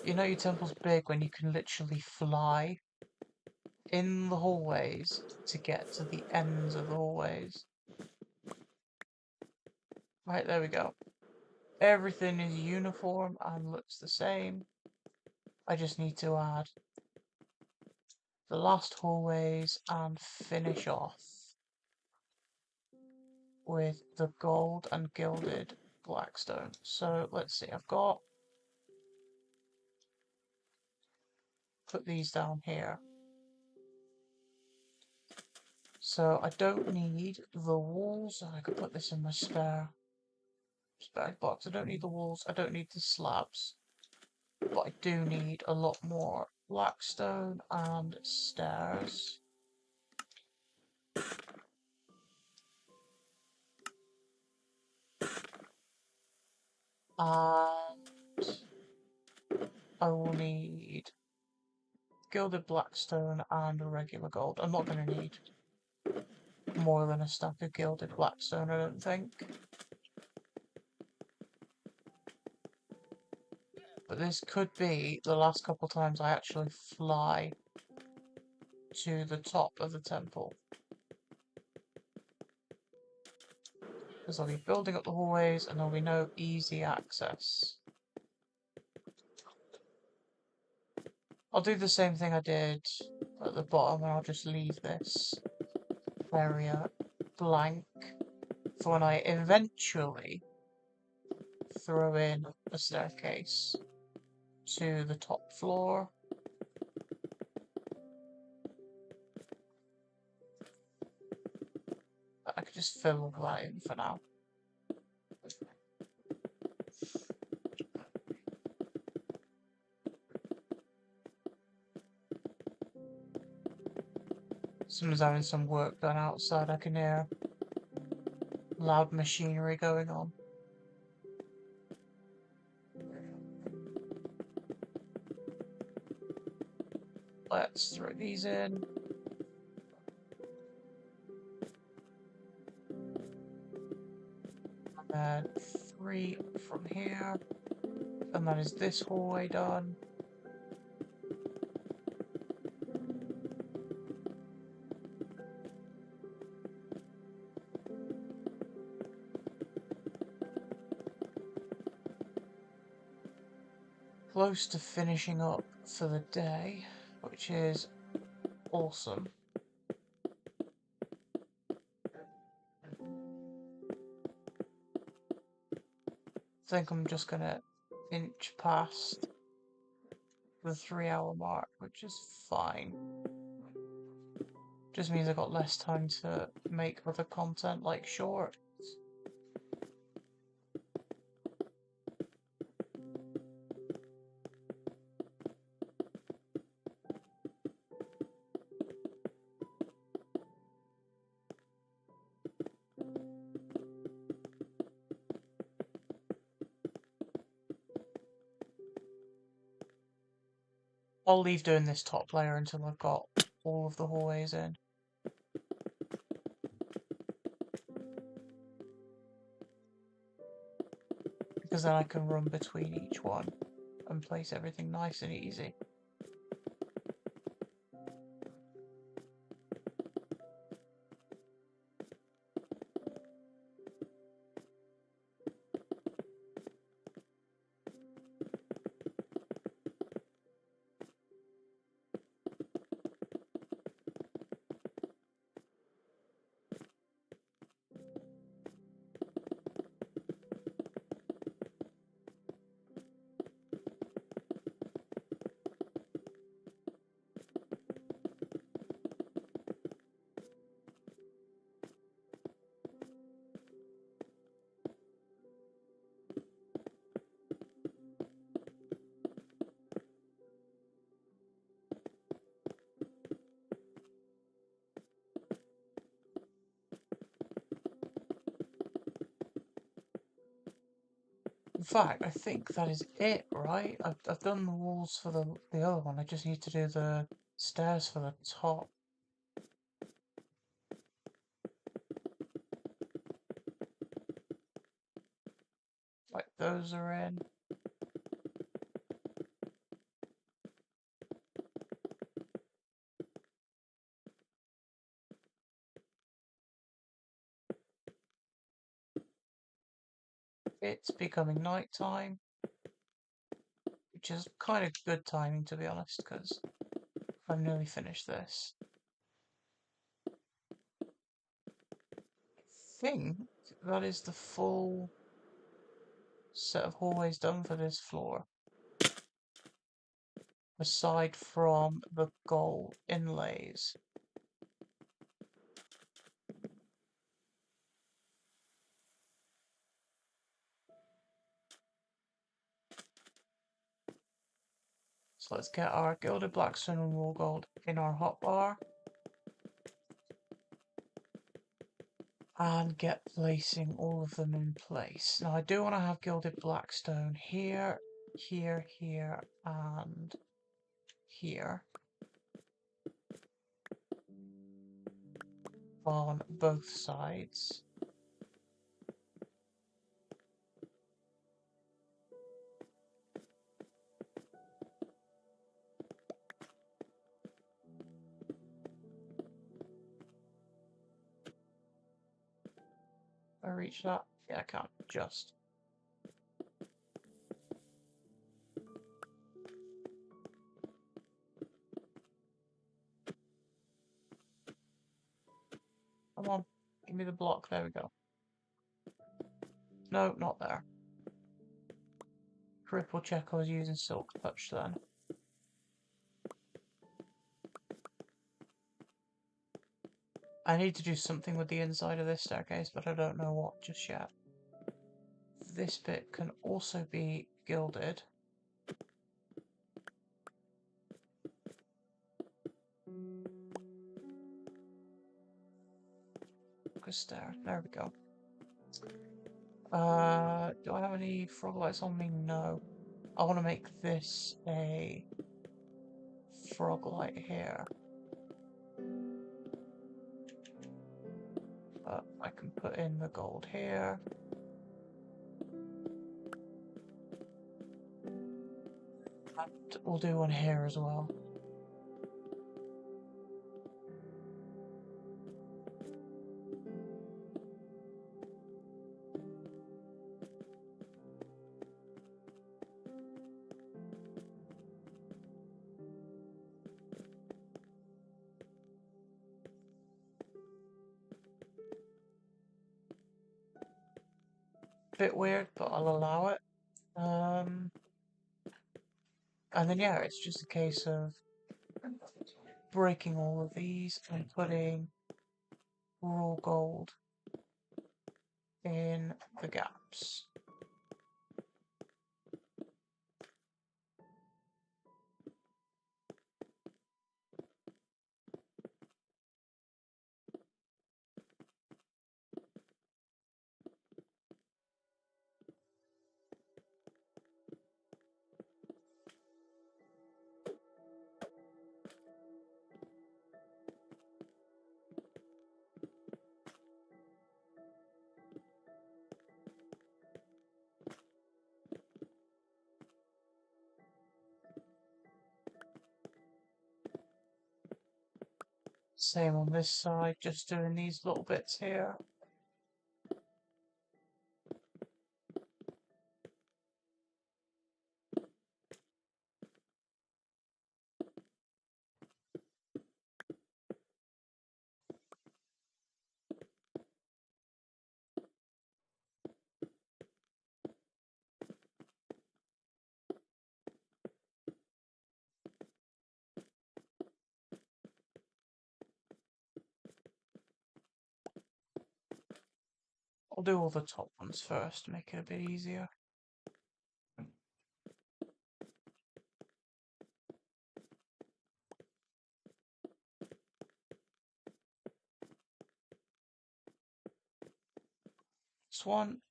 You know your temple's big when you can literally fly in the hallways to get to the ends of the hallways. Right, there we go. Everything is uniform and looks the same. I just need to add the last hallways and finish off with the gold and gilded blackstone. So let's see, I've got, put these down here. So I don't need the walls. I could put this in my spare box. I don't need the walls. I don't need the slabs. But I do need a lot more blackstone and stairs. And I will need gilded blackstone and regular gold. I'm not going to need more than a stack of gilded blackstone, I don't think. But this could be the last couple times I actually fly to the top of the temple. Because I'll be building up the hallways and there'll be no easy access. I'll do the same thing I did at the bottom and I'll just leave this area blank for when I eventually throw in a staircase to the top floor. I could just fill that in for now. Someone's having some work done outside. I can hear loud machinery going on. Let's throw these in. And then 3 from here. And that is this hallway done. Close to finishing up for the day, which is awesome. I think I'm just gonna inch past the 3-hour mark, which is fine. Just means I got less time to make other content like shorts. I'll leave doing this top layer until I've got all of the hallways in. Because then I can run between each one and place everything nice and easy. fact, I think that is it, right? I've done the walls for the other one. I just need to do the stairs for the top. Like those are in. It's becoming nighttime, which is kind of good timing to be honest, because I've nearly finished this. I think that is the full set of hallways done for this floor. Aside from the gold inlays. So let's get our gilded blackstone and raw gold in our hotbar. And get placing all of them in place. Now I do want to have gilded blackstone here, here, here, and here. On both sides. I reach that? Yeah, I can't. Just. Come on. Give me the block. There we go. No, not there. Triple check I was using silk touch then. I need to do something with the inside of this staircase, but I don't know what just yet. This bit can also be gilded. Focus there. There we go. Do I have any frog lights on me? No. I want to make this a frog light here. But I can put in the gold here. And we'll do one here as well. Bit weird, but I'll allow it. And then yeah, it's just a case of breaking all of these and putting raw gold in the gaps. Same on this side, just doing these little bits here. I'll do all the top ones first to make it a bit easier. This one.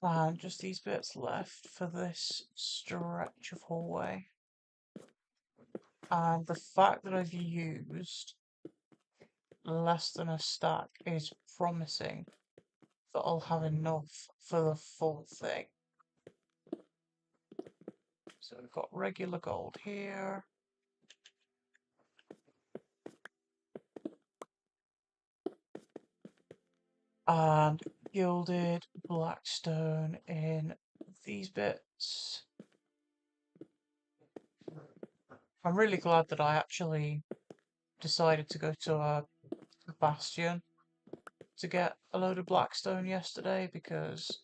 And just these bits left for this stretch of hallway. And the fact that I've used less than a stack is promising that I'll have enough for the full thing. So we've got regular gold here. And gilded blackstone in these bits. I'm really glad that I actually decided to go to a bastion to get a load of blackstone yesterday, because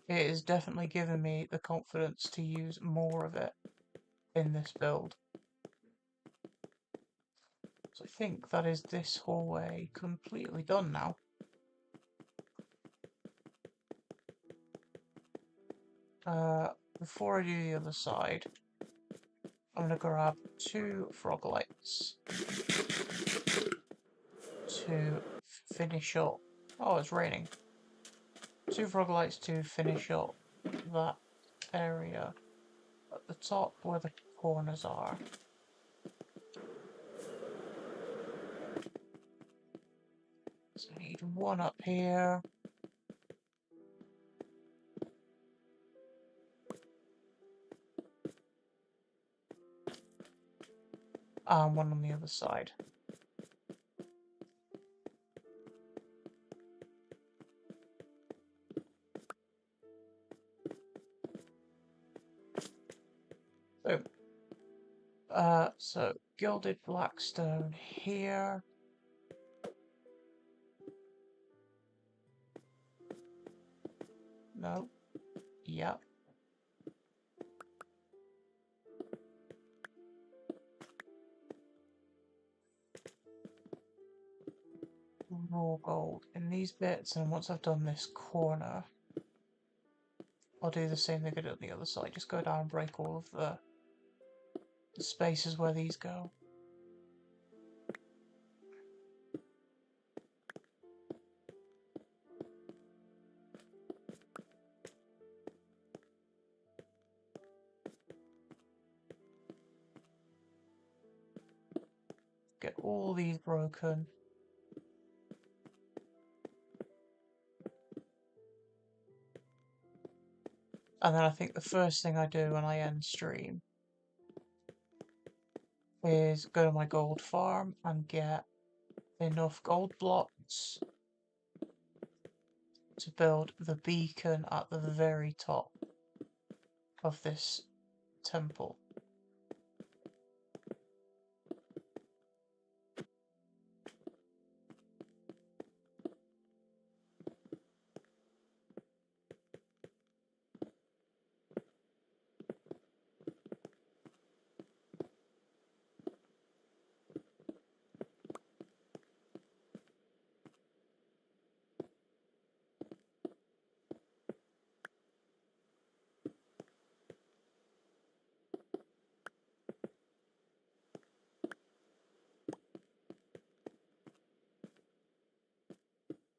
it has definitely given me the confidence to use more of it in this build. So I think that is this hallway completely done now. Before I do the other side, I'm going to grab 2 frog lights to finish up. Oh, it's raining. 2 frog lights to finish up that area at the top where the corners are. So I need 1 up here. And 1 on the other side. Boom. So gilded blackstone here. No. Yep. Raw gold in these bits, and once I've done this corner, I'll do the same thing I did on the other side. Just go down and break all of the spaces where these go. Get all these broken. And then I think the first thing I do when I end stream is go to my gold farm and get enough gold blocks to build the beacon at the very top of this temple.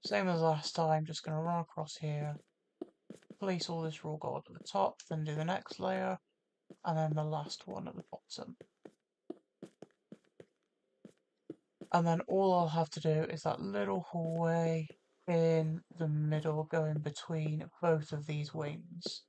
Same as last time, just going to run across here, place all this raw gold at the top, then do the next layer, and then the last one at the bottom. And then all I'll have to do is that little hallway in the middle going between both of these wings.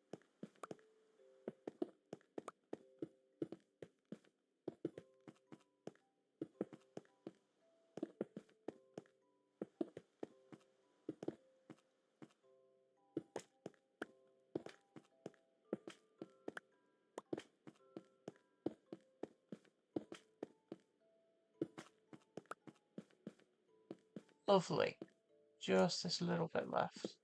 Lovely. Just this little bit left.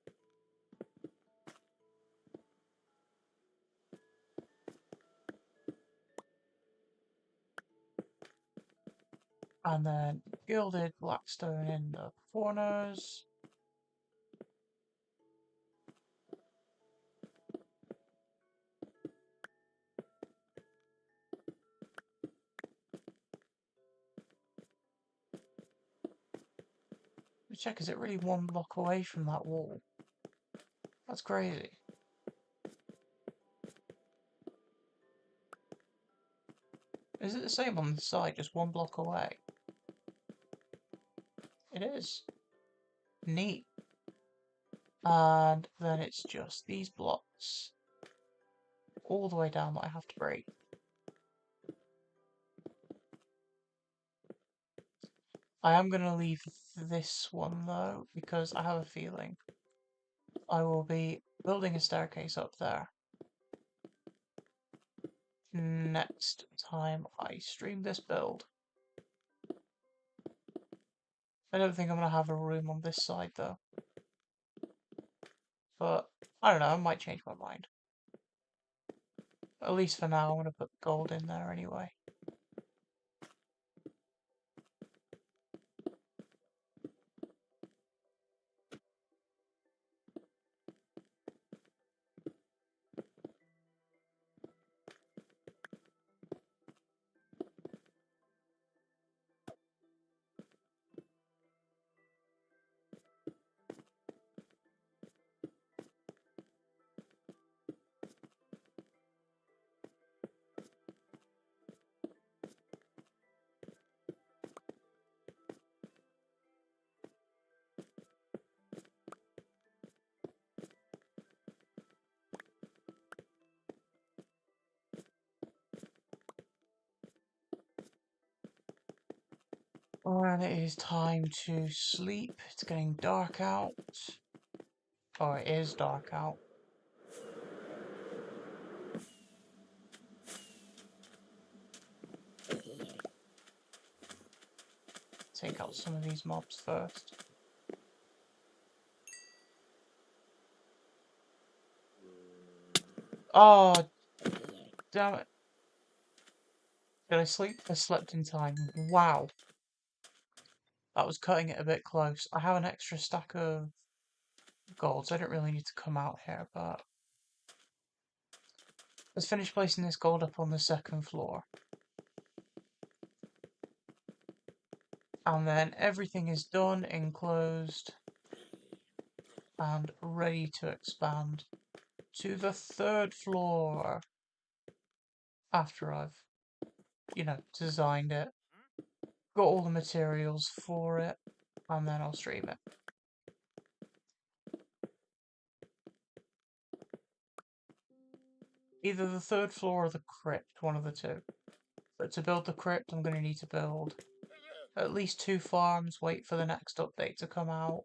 And then gilded blackstone in the corners. Check, is it really 1 block away from that wall? That's crazy. Is it the same on the side, just one block away? It is. Neat. And then it's just these blocks all the way down that I have to break. I am going to leave this one though, because I have a feeling I will be building a staircase up there next time I stream this build. I don't think I'm going to have a room on this side though. But, I don't know, I might change my mind. At least for now, I'm going to put gold in there anyway. And it is time to sleep. It's getting dark out. Or it is dark out. Take out some of these mobs first. Oh, damn it. Did I sleep? I slept in time. Wow. That was cutting it a bit close. I have an extra stack of gold, so I don't really need to come out here, but let's finish placing this gold up on the second floor. And then everything is done, enclosed, and ready to expand to the third floor after I've, designed it, got all the materials for it, and then I'll stream it. Either the third floor or the crypt, one of the two. But to build the crypt, I'm going to need to build at least 2 farms, wait for the next update to come out,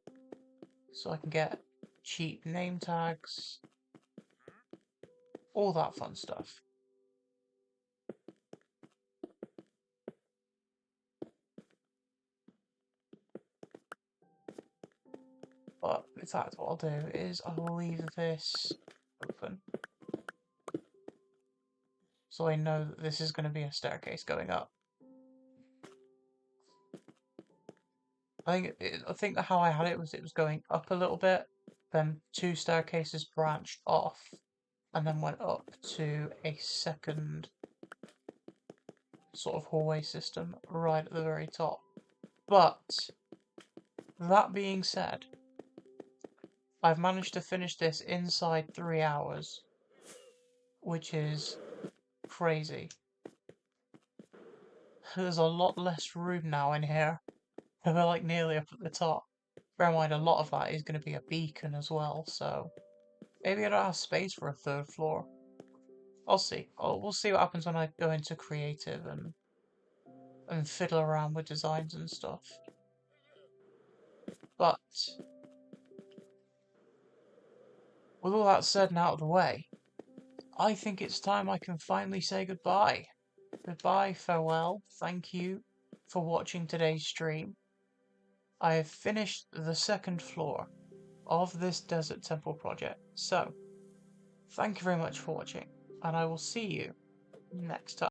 so I can get cheap name tags, all that fun stuff. But in fact, what I'll do is I'll leave this open, so I know that this is going to be a staircase going up. I think that how I had it was going up a little bit, then 2 staircases branched off, and then went up to a second sort of hallway system right at the very top. But that being said, I've managed to finish this inside 3 hours, which is crazy. There's a lot less room now in here. We're like nearly up at the top. Bear in mind, a lot of that is going to be a beacon as well, so maybe I don't have space for a 3rd floor. I'll see. We'll see what happens when I go into creative and fiddle around with designs and stuff. But with all that said and out of the way, I think it's time I can finally say goodbye. Goodbye, farewell, thank you for watching today's stream. I have finished the 2nd floor of this Desert Temple project, so thank you very much for watching, and I will see you next time.